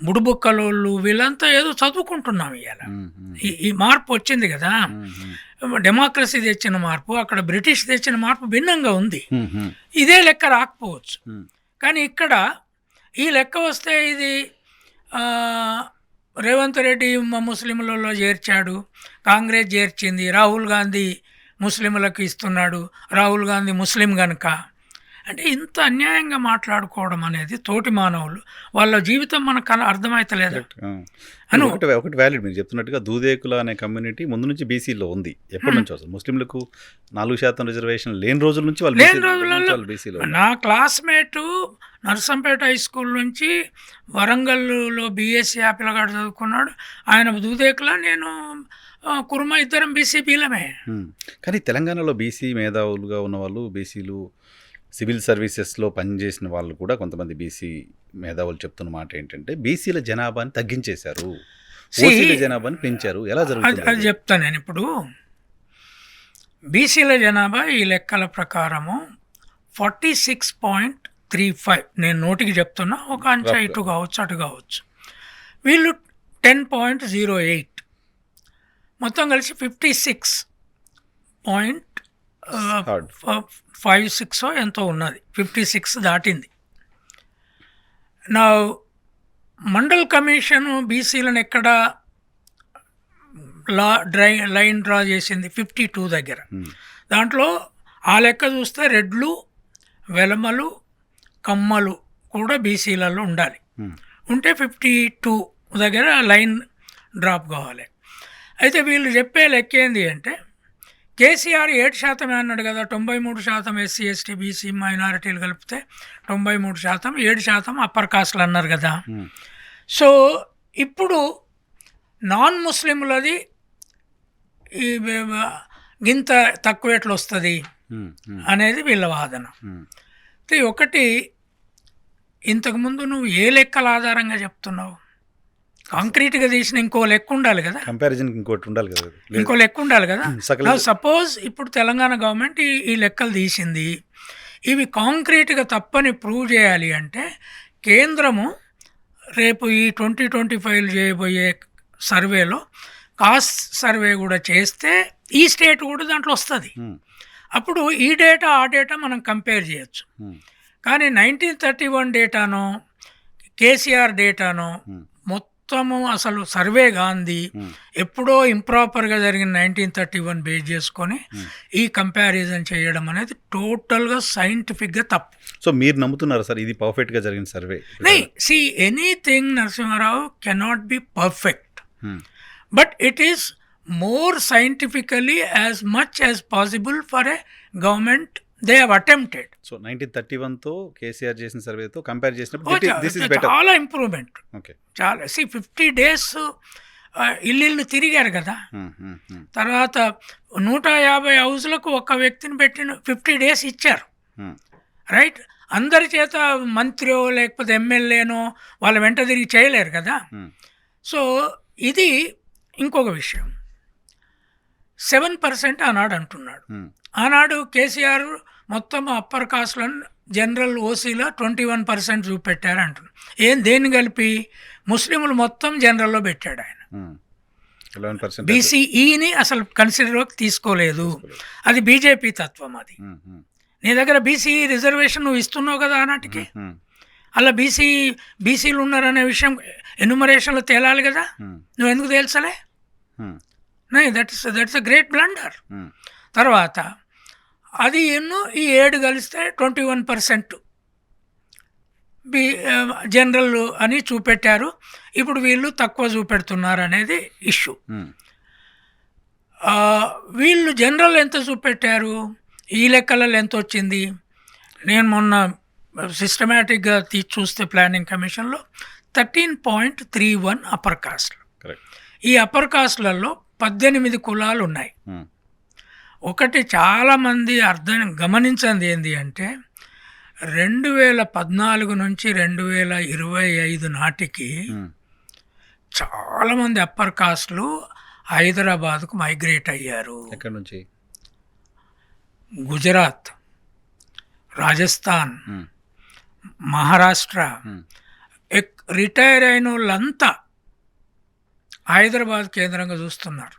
బుడుబుక్కలోళ్ళు, వీళ్ళంతా ఏదో చదువుకుంటున్నాం ఇవాళ. ఈ మార్పు వచ్చింది కదా. డెమోక్రసీ తెచ్చిన మార్పు, అక్కడ బ్రిటిష్ తెచ్చిన మార్పు భిన్నంగా ఉంది. ఇదే లెక్క రాకపోవచ్చు. కానీ ఇక్కడ ఈ లెక్క వస్తే ఇది రేవంత్ రెడ్డి ముస్లింలలో చేర్చాడు, కాంగ్రెస్ చేర్చింది, రాహుల్ గాంధీ ముస్లింలకు ఇస్తున్నాడు, రాహుల్ గాంధీ ముస్లిం కనుక, అంటే ఇంత అన్యాయంగా మాట్లాడుకోవడం అనేది తోటి మానవులు వాళ్ళ జీవితం మనకు అర్థమైతలేదు. ఒకటి వ్యాలిడ్ మీరు చెప్తున్నట్టుగా దూదేకుల అనే కమ్యూనిటీ ముందు నుంచి బీసీలో ఉంది. ఎప్పటి నుంచి వస్తుంది? ముస్లింలకు 4% రిజర్వేషన్ లేని రోజుల నుంచి వాళ్ళు బీసీలో. నా క్లాస్మేటు నర్సంపేట హై స్కూల్ నుంచి వరంగల్లో బీఎస్సీ పిల్లగాడు చదువుకున్నాడు. ఆయన దూదేకుల, నేను కుర్మ ఇద్దరం బీసీపీలమే. కానీ తెలంగాణలో బీసీ మేధావులుగా ఉన్న వాళ్ళు, బీసీలు సివిల్ సర్వీసెస్లో పనిచేసిన వాళ్ళు కూడా కొంతమంది బీసీ మేధావులు చెప్తున్న మాట ఏంటంటే బీసీల జనాభాని తగ్గించేశారు, ఓసీల జనాభాని పెంచారు. ఎలా జరుగుతుంది అది చెప్తాను నేను. ఇప్పుడు బీసీల జనాభా ఈ లెక్కల ప్రకారము 46.35, నేను నోటికి చెప్తున్నా, ఒక అంచా ఇటు కావచ్చు అటు కావచ్చు. వీళ్ళు 10.08, మొత్తం కలిసి 56.56 ఎంతో ఉన్నది, 56 దాటింది. నా మండల్ కమిషన్ బీసీలను ఎక్కడ లైన్ డ్రా చేసింది 52 దగ్గర. దాంట్లో ఆ లెక్క చూస్తే రెడ్లు, వెలమలు, కమ్మలు కూడా బీసీలలో ఉండాలి. ఉంటే 52 దగ్గర లైన్ డ్రాప్ కావాలి. అయితే వీళ్ళు చెప్పే లెక్క ఏంది అంటే కేసీఆర్ 7% అన్నాడు కదా, 93% ఎస్సీ ఎస్టీ బీసీ మైనారిటీలు కలిపితే 93%, 7% అప్పర్ కాస్ట్లు అన్నారు కదా. సో ఇప్పుడు నాన్ ముస్లింలది ఈ గింత తక్కువ ఎట్లా వస్తుంది అనేది వీళ్ళ వాదన. ఒకటి, ఇంతకుముందు నువ్వు ఏ లెక్కల ఆధారంగా చెప్తున్నావు? కాంక్రీట్గా తీసిన ఇంకో లెక్క ఉండాలి కదా, కంపారిజన్ ఇంకోటి ఉండాలి కదా, ఇంకో లెక్క ఉండాలి కదా. సపోజ్ ఇప్పుడు తెలంగాణ గవర్నమెంట్ ఈ లెక్కలు తీసింది, ఇవి కాంక్రీట్గా తప్పని ప్రూవ్ చేయాలి అంటే కేంద్రము రేపు ఈ 2025 చేయబోయే సర్వేలో కాస్ట్ సర్వే కూడా చేస్తే ఈ స్టేట్ కూడా దాంట్లో వస్తుంది. అప్పుడు ఈ డేటా ఆ డేటా మనం కంపేర్ చేయొచ్చు. కానీ 1931 డేటానో కేసీఆర్ డేటానో మొత్తము అసలు సర్వే గాంధీ ఎప్పుడో ఇంప్రాపర్గా జరిగిన 1931 బేస్ చేసుకొని ఈ కంపారిజన్ చేయడం అనేది టోటల్గా సైంటిఫిక్గా తప్పు. సో మీరు నమ్ముతున్నారా సార్ ఇది పర్ఫెక్ట్గా జరిగిన survey? See anything Narasimha Rao cannot be perfect, but it is more scientifically as much as possible for a government they have attempted. So 1931తో కేసీఆర్ చేసిన సర్వేతో కంపేర్ చేసినప్పుడు చాలా ఇంప్రూవ్మెంట్. చాలా 50 days ఇల్లు తిరిగారు కదా. తర్వాత 150 హౌస్లకు ఒక వ్యక్తిని పెట్టిన 50 days ఇచ్చారు, రైట్? అందరి చేత మంత్రియో లేకపోతే ఎమ్మెల్యేనో వాళ్ళ వెంట తిరిగి చేయలేరు కదా. సో ఇది ఇంకొక విషయం. 7% ఆనాడు అంటున్నాడు. ఆనాడు కేసీఆర్ మొత్తం అప్పర్ కాస్ట్లను జనరల్ ఓసీలో 21% చూపెట్టారు అంటున్నాడు. దేన్ని కలిపి? ముస్లింలు మొత్తం జనరల్లో పెట్టాడు ఆయన. బీసీఈని అసలు కన్సిడర్లోకి తీసుకోలేదు. అది బీజేపీ తత్వం. అది నీ దగ్గర బీసీఈ రిజర్వేషన్ నువ్వు ఇస్తున్నావు కదా ఆనాటికి. అలా బీసీలు ఉన్నారనే విషయం ఎన్యుమరేషన్లో తేలాలి కదా, నువ్వు ఎందుకు తేల్చలే? That's a great blunder. తర్వాత అది ఈ 7 కలిస్తే 21% జనరల్ అని చూపెట్టారు. ఇప్పుడు వీళ్ళు తక్కువ చూపెడుతున్నారు అనేది ఇష్యూ. వీళ్ళు జనరల్ ఎంత చూపెట్టారు, ఈ లెక్కలలో ఎంత వచ్చింది? నేను మొన్న సిస్టమేటిక్గా చూస్తే ప్లానింగ్ కమిషన్లో 13.31 అప్పర్ కాస్ట్లు. ఈ అప్పర్ కాస్ట్లలో 18 కులాలు ఉన్నాయి. ఒకటి చాలామంది గమనించింది ఏంటి అంటే 2014 నుంచి 2025 నాటికి చాలామంది అప్పర్ కాస్ట్లు హైదరాబాద్కు మైగ్రేట్ అయ్యారు. ఎక్కడి నుంచి? గుజరాత్, రాజస్థాన్, మహారాష్ట్ర. రిటైర్ అయిన వాళ్ళంతా హైదరాబాద్ కేంద్రంగా చూస్తున్నారు.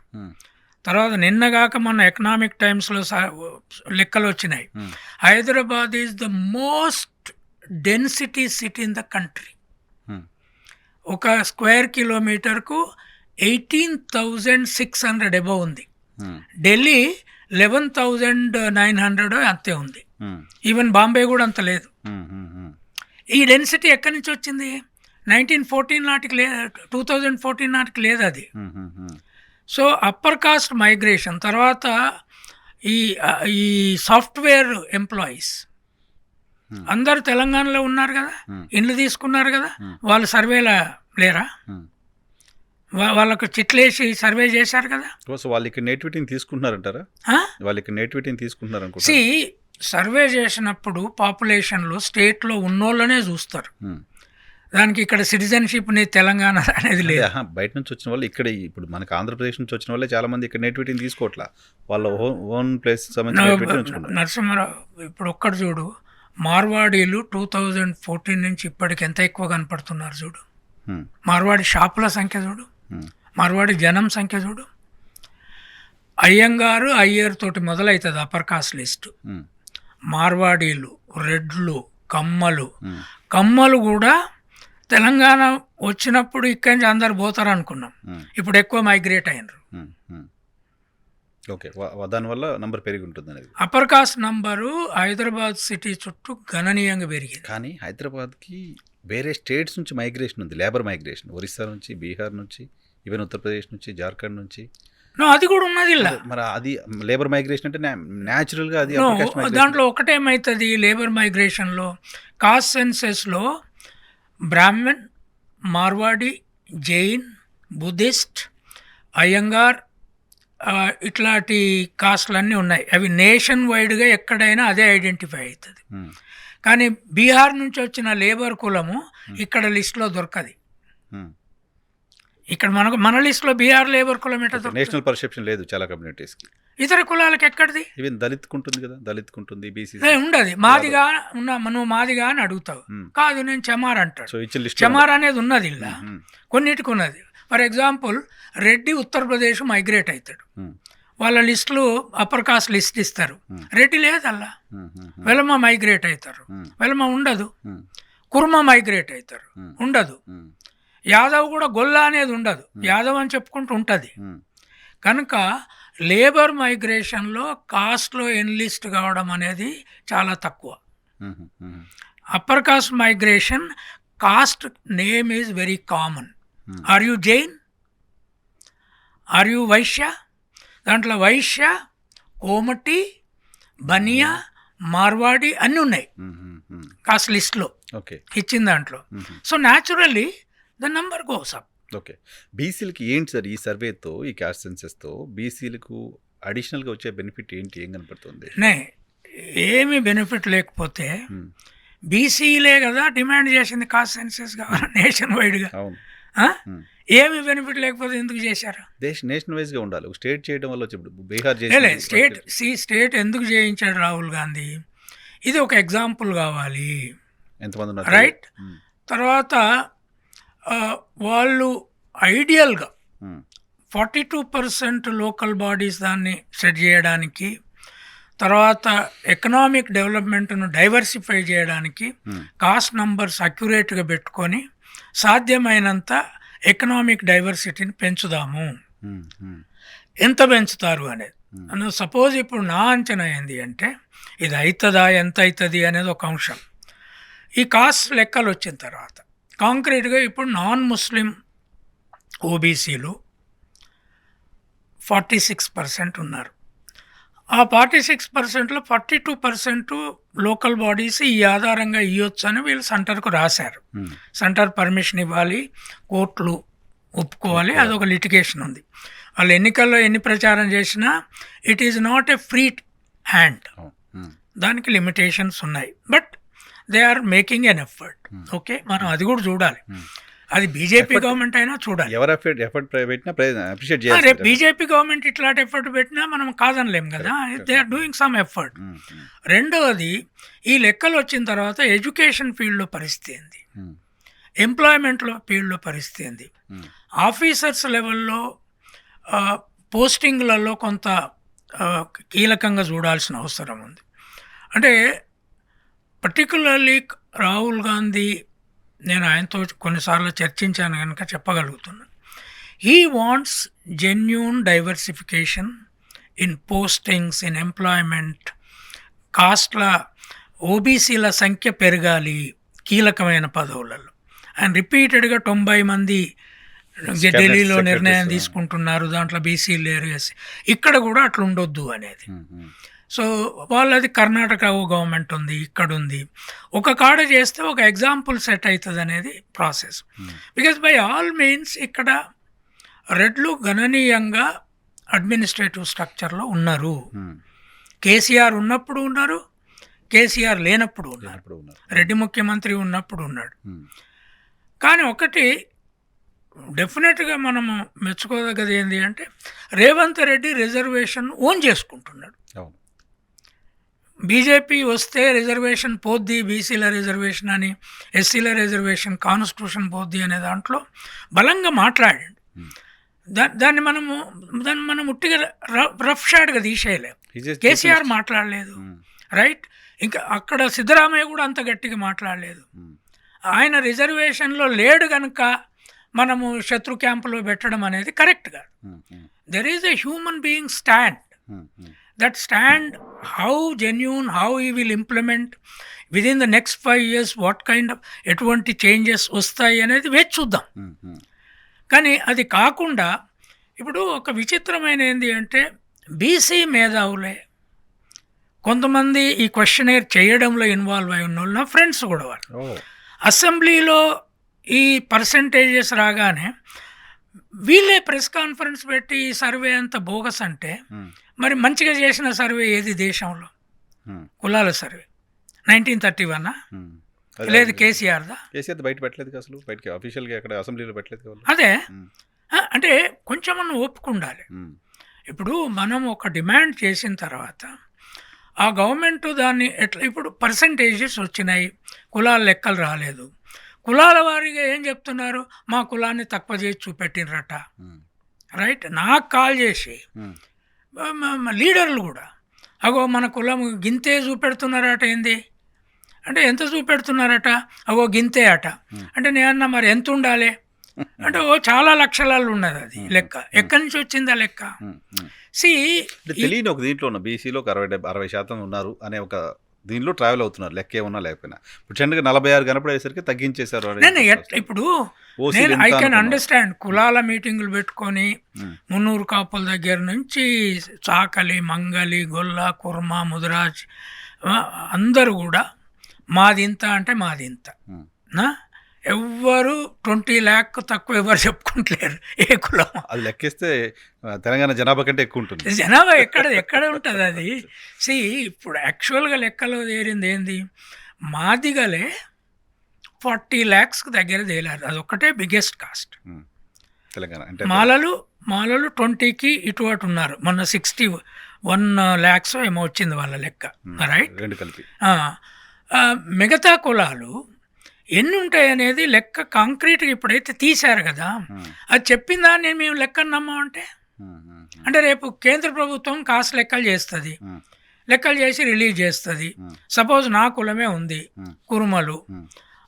తర్వాత నిన్నగాక మన ఎకనామిక్ టైమ్స్లో లెక్కలు వచ్చినాయి. Hyderabad is the most density city in the country. ఒక స్క్వేర్ కిలోమీటర్కు 18,600 అబవ్ ఉంది. ఢిల్లీ 11,900 అంతే ఉంది. ఈవెన్ బాంబే కూడా అంత లేదు. ఈ డెన్సిటీ ఎక్కడి నుంచి వచ్చింది? 1914 నాటికి 2014 నాటికి లేదు అది. సో అప్పర్ కాస్ట్ మైగ్రేషన్ తర్వాత ఈ సాఫ్ట్వేర్ ఎంప్లాయీస్ అందరు తెలంగాణలో ఉన్నారు కదా, ఇండ్లు తీసుకున్నారు కదా, వాళ్ళు సర్వేలా లేరా? వాళ్ళకు చిట్లేసి సర్వే చేశారు కదా. సో వాళ్ళు ఇక్కడ నేటివిటీని తీసుకుంటున్నారంటారా? వాళ్ళు ఇక్కడ నేటివిటీని తీసుకుంటున్నారు అనుకుంటా. సర్వే చేసినప్పుడు పాపులేషన్లో స్టేట్లో ఉన్నోళ్ళనే చూస్తారు. దానికి ఇక్కడ సిటిజన్షిప్ తెలంగాణ అనేది లేదు. బయట నుంచి వచ్చిన వాళ్ళు ఇక్కడ ఇప్పుడు మనకు ఆంధ్రప్రదేశ్ నుంచి వచ్చిన వాళ్ళే చాలా మంది ఇక్కడ నేటివిటీని తీసుకోవట్లా, వాళ్ళ ఓన్ ప్లేస్ నరసింహారావు ఇప్పుడు ఒక్కడు చూడు, మార్వాడీలు 2014 నుంచి ఇప్పటికి ఎంత ఎక్కువ కనపడుతున్నారు చూడు. మార్వాడి షాపుల సంఖ్య చూడు, మార్వాడి జనం సంఖ్య చూడు. అయ్యంగారు అయ్యర్ తోటి మొదలవుతుంది అప్పర్ కాస్ట్ లిస్టు. మార్వాడీలు, రెడ్లు, కమ్మలు కూడా తెలంగాణ వచ్చినప్పుడు ఇక్కడి నుంచి అందరు పోతారు అనుకున్నాం, ఇప్పుడు ఎక్కువ మైగ్రేట్ అయినరు. ఓకే, దానివల్ల నంబర్ పెరిగి ఉంటుంది అనేది. Upper caste number Hyderabad city చుట్టూ గణనీయంగా పెరిగింది. కానీ హైదరాబాద్కి వేరే స్టేట్స్ నుంచి మైగ్రేషన్ ఉంది, లేబర్ మైగ్రేషన్. ఒరిస్సా నుంచి, బీహార్ నుంచి, ఈవెన్ ఉత్తరప్రదేశ్ నుంచి, జార్ఖండ్ నుంచి అది కూడా ఉన్నది. మరి అది లేబర్ మైగ్రేషన్ అంటే న్యాచురల్గా అది దాంట్లో ఒకటేమవుతుంది, లేబర్ మైగ్రేషన్లో కాస్ట్ సెన్సెస్లో బ్రాహ్మణ్, మార్వాడి, జైన్, బుద్ధిస్ట్, అయ్యంగార్ ఇట్లాంటి కాస్ట్లన్నీ ఉన్నాయి. అవి నేషన్ వైడ్గా ఎక్కడైనా అదే ఐడెంటిఫై అవుతుంది. కానీ బీహార్ నుంచి వచ్చిన లేబర్ కులము ఇక్కడ లిస్టులో దొరకది. ఇక్కడ మన లిస్టులో బీహార్ లేబర్ కులం ఎట్లా నేషనల్ పర్సెప్షన్ లేదు చాలా కమ్యూనిటీస్కి. ఇతర కులాలకు ఎక్కడిది? ఈవెన్ దళిత్కుంటుంది కదా, దళిత్కుంటుంది, బీసీ ఉండదు. మాదిగా నువ్వు మాదిగా అని అడుగుతావు, కాదు నేను చమార్ అంటాడు. చమార్ అనేది ఉన్నది ఇలా, కొన్నిటికి ఉన్నది. For example Reddy Uttar Pradesh migrate అవుతాడు, వాళ్ళ లిస్టులు అప్పర్ కాస్ట్ లిస్ట్ ఇస్తారు. రెడ్డి లేదల్లా, వెలమ మైగ్రేట్ అవుతారు, వెలమ ఉండదు. కుర్మ మైగ్రేట్ అవుతారు, ఉండదు. యాదవ్ కూడా గొల్ల అనేది ఉండదు, యాదవ్ అని చెప్పుకుంటూ ఉంటుంది. కనుక లేబర్ మైగ్రేషన్లో కాస్ట్లో ఎన్లిస్ట్ కావడం అనేది చాలా తక్కువ. Upper caste migration, caste name is very common. Are you Jain, are you Vaishya? దాంట్లో వైశ్య, కోమటి, బనియా, మార్వాడి అన్నీ ఉన్నాయి కాస్ట్ లిస్ట్లో ఇచ్చిన దాంట్లో. So naturally the number goes up. Okay, బీసీలకి ఏంటి సార్ ఈ సర్వేతో, ఈ క్యాస్ట్ సెన్సెస్తో బీసీలకు అడిషనల్గా వచ్చే బెనిఫిట్ ఏంటి, ఏం కనపడుతుంది? ఏమి బెనిఫిట్ లేకపోతే బీసీలే కదా డిమాండ్ చేసింది కాస్ట్ సెన్సెస్ కావాలి నేషన్ వైడ్గా. ఏమి బెనిఫిట్ లేకపోతే ఎందుకు చేశారు? నేషన్ వైజ్గా ఉండాలి. స్టేట్ చేయడం వల్ల బీహార్ స్టేట్ ఎందుకు చేయించాడు రాహుల్ గాంధీ? ఇది ఒక ఎగ్జాంపుల్ కావాలి. ఎంతమంది ఉన్నారు, రైట్? తర్వాత వాళ్ళు ఐడియల్గా 42% లోకల్ బాడీస్ దాన్ని సెట్ చేయడానికి, తర్వాత ఎకనామిక్ డెవలప్మెంట్ను డైవర్సిఫై చేయడానికి కాస్ట్ నంబర్స్ అక్యురేట్గా పెట్టుకొని సాధ్యమైనంత ఎకనామిక్ డైవర్సిటీని పెంచుదాము. ఎంత పెంచుతారు అనేది సపోజ్ ఇప్పుడు నా అంచనా ఏంది అంటే, ఇది అవుతుందా ఎంత అవుతుంది అనేది ఒక అంశం. ఈ కాస్ట్ లెక్కలు వచ్చిన తర్వాత కాంక్రీట్గా ఇప్పుడు నాన్ ముస్లిం ఓబీసీలు 46% ఉన్నారు. ఆ 46%లో 42% లోకల్ బాడీస్ ఈ ఆధారంగా ఇవ్వచ్చు అని వీళ్ళు సెంటర్కు రాశారు. సెంటర్ పర్మిషన్ ఇవ్వాలి, కోర్టులు ఒప్పుకోవాలి, అదొక లిటిగేషన్ ఉంది. వాళ్ళు ఎన్నికల్లో ఎన్ని ప్రచారం చేసినా it is not a free hand, దానికి లిమిటేషన్స్ ఉన్నాయి. But they are making an effort. Okay, మనం అది కూడా చూడాలి. అది బీజేపీ గవర్నమెంట్ అయినా చూడాలి. రేపు బీజేపీ గవర్నమెంట్ ఇట్లాంటి ఎఫర్ట్ పెట్టినా మనం కాదనలేం కదా. They are doing some effort. రెండవది, ఈ లెక్కలు వచ్చిన తర్వాత ఎడ్యుకేషన్ ఫీల్డ్లో పరిస్థితి ఏంది, ఎంప్లాయ్మెంట్లో ఫీల్డ్లో పరిస్థితి ఏంది, ఆఫీసర్స్ లెవెల్లో పోస్టింగ్లలో కొంత కీలకంగా చూడాల్సిన అవసరం ఉంది. అంటే పర్టికులర్లీ రాహుల్ గాంధీ, నేను ఆయనతో కొన్నిసార్లు చర్చించాను కనుక చెప్పగలుగుతున్నాను. He wants genuine diversification in postings, in employment. కాస్ట్ల ఓబీసీల సంఖ్య పెరగాలి కీలకమైన పదవులలో. ఆయన రిపీటెడ్గా 90 మంది ఢిల్లీలో నిర్ణయం తీసుకుంటున్నారు, దాంట్లో బీసీలు లేరు, ఇక్కడ కూడా అట్లా ఉండొద్దు అనేది. సో వాళ్ళది కర్ణాటక గవర్నమెంట్ ఉంది, ఇక్కడ ఉంది. ఒక కాడ చేస్తే ఒక ఎగ్జాంపుల్ సెట్ అవుతుంది అనేది process. Because by all means ఇక్కడ రెడ్లు గణనీయంగా అడ్మినిస్ట్రేటివ్ స్ట్రక్చర్లో ఉన్నారు. కేసీఆర్ ఉన్నప్పుడు ఉన్నారు, కేసీఆర్ లేనప్పుడు ఉన్నారు, రెడ్డి ముఖ్యమంత్రి ఉన్నప్పుడు ఉన్నాడు. కానీ ఒకటి డెఫినెట్గా మనము మెచ్చుకోదగ్గది ఏంటి అంటే రేవంత్ రెడ్డి రిజర్వేషన్ ఓన్ చేసుకుంటున్నాడు. బీజేపీ వస్తే రిజర్వేషన్ పోద్ది, బీసీల రిజర్వేషన్ అని, ఎస్సీల రిజర్వేషన్, కాన్స్టిట్యూషన్ పోద్ది అనే దాంట్లో బలంగా మాట్లాడాడు. దాన్ని మనం ఉట్టిగా రఫ్ షాట్గా తీసేయలేము. కేసీఆర్ మాట్లాడలేదు, రైట్? ఇంకా అక్కడ సిద్ధరామయ్య కూడా అంత గట్టిగా మాట్లాడలేదు. ఆయన రిజర్వేషన్లో లేడు కనుక మనము శత్రు క్యాంపులో పెట్టడం అనేది కరెక్ట్ కాదు. There is a human being stand. That stand, how genuine, how he will implement within the next 5 years, what kind of ఎటువంటి చేంజెస్ వస్తాయి అనేది వేచి చూద్దాం. కానీ అది కాకుండా ఇప్పుడు ఒక విచిత్రమైన ఏంటి అంటే బీసీ మేధావులే కొంతమంది ఈ క్వశ్చనేర్ చేయడంలో ఇన్వాల్వ్ అయి ఉన్న వాళ్ళు నా ఫ్రెండ్స్ కూడా వాళ్ళు అసెంబ్లీలో ఈ పర్సంటేజెస్ రాగానే వీళ్ళే ప్రెస్ కాన్ఫరెన్స్ పెట్టి ఈ సర్వే అంత బోగస్ అంటే మరి మంచిగా చేసిన సర్వే ఏది దేశంలో? కులాల సర్వే 1931 లేదు కేసీఆర్దా? కేసీఆర్ బయట పెట్టలేదు అసలు, బయటకి అఫీషియల్గా అక్కడ అసెంబ్లీలో పెట్టలేదు. అదే అంటే కొంచెం మనం ఒప్పుకుండాలి. ఇప్పుడు మనం ఒక డిమాండ్ చేసిన తర్వాత ఆ గవర్నమెంట్ దాన్ని ఎట్లా, ఇప్పుడు పర్సంటేజెస్ వచ్చినాయి, కులాల లెక్కలు రాలేదు, కులాల వారీగా ఏం చెప్తున్నారు, మా కులాన్ని తక్కువ చేసి చూపెట్టినరట, రైట్? నాకు కాల్ చేసి లీడర్లు కూడా అగో మన కులం గింతే చూపెడుతున్నారట. ఏంది అంటే ఎంత చూపెడుతున్నారట? అగో గింతే అట. అంటే నేనన్నా మరి ఎంత ఉండాలి అంటే ఓ చాలా లక్షలలో ఉన్నది అది లెక్క. ఎక్కడి నుంచి వచ్చింది ఆ లెక్క? తెలియని ఒక దీంట్లో ఉన్న బీసీలో 60% ఉన్నారు అనే ఒక దీనిలో ట్రావెల్ అవుతున్నారు, లెక్క ఏమన్నా లేకపోయినా. ఇప్పుడు చెండుగా 46 కనపడేసరికి తగ్గించేశారు. నేను ఇప్పుడు ఐ కెన్ అండర్స్టాండ్, కులాల మీటింగులు పెట్టుకొని 300 కాపుల దగ్గర నుంచి చాకలి, మంగలి, గొల్ల, కుర్మ, ముదిరాజ్ అందరూ కూడా మాదింత అంటే మాదింత. ఎవ్వరు 20 lakh తక్కువ ఎవరు చెప్పుకుంటలేరు ఏ కులం. అది లెక్కేస్తే తెలంగాణ జనాభా కంటే ఎక్కువ ఉంటుంది. జనాభా ఎక్కడ ఉంటుంది అది? ఇప్పుడు యాక్చువల్గా లెక్కలో తేరింది ఏంది, మాదిగలే 40 lakhs దగ్గర తేలారు. అది ఒక్కటే బిగ్గెస్ట్ కాస్ట్. తెలంగాణ మాలలు 20కి ఇటు అటు ఉన్నారు. మొన్న 61 lakhs ఏమో వచ్చింది వాళ్ళ లెక్క, రైట్? రెండు కలిపి. మిగతా కులాలు ఎన్ని ఉంటాయి అనేది లెక్క కాంక్రీట్గా ఇప్పుడైతే తీశారు కదా, అది చెప్పిన దాన్ని మేము లెక్కను నమ్మామంటే అంటే రేపు కేంద్ర ప్రభుత్వం కాస్ట్ లెక్కలు చేస్తుంది, లెక్కలు చేసి రిలీజ్ చేస్తుంది. సపోజ్ నా కులమే ఉంది, కురుమలు,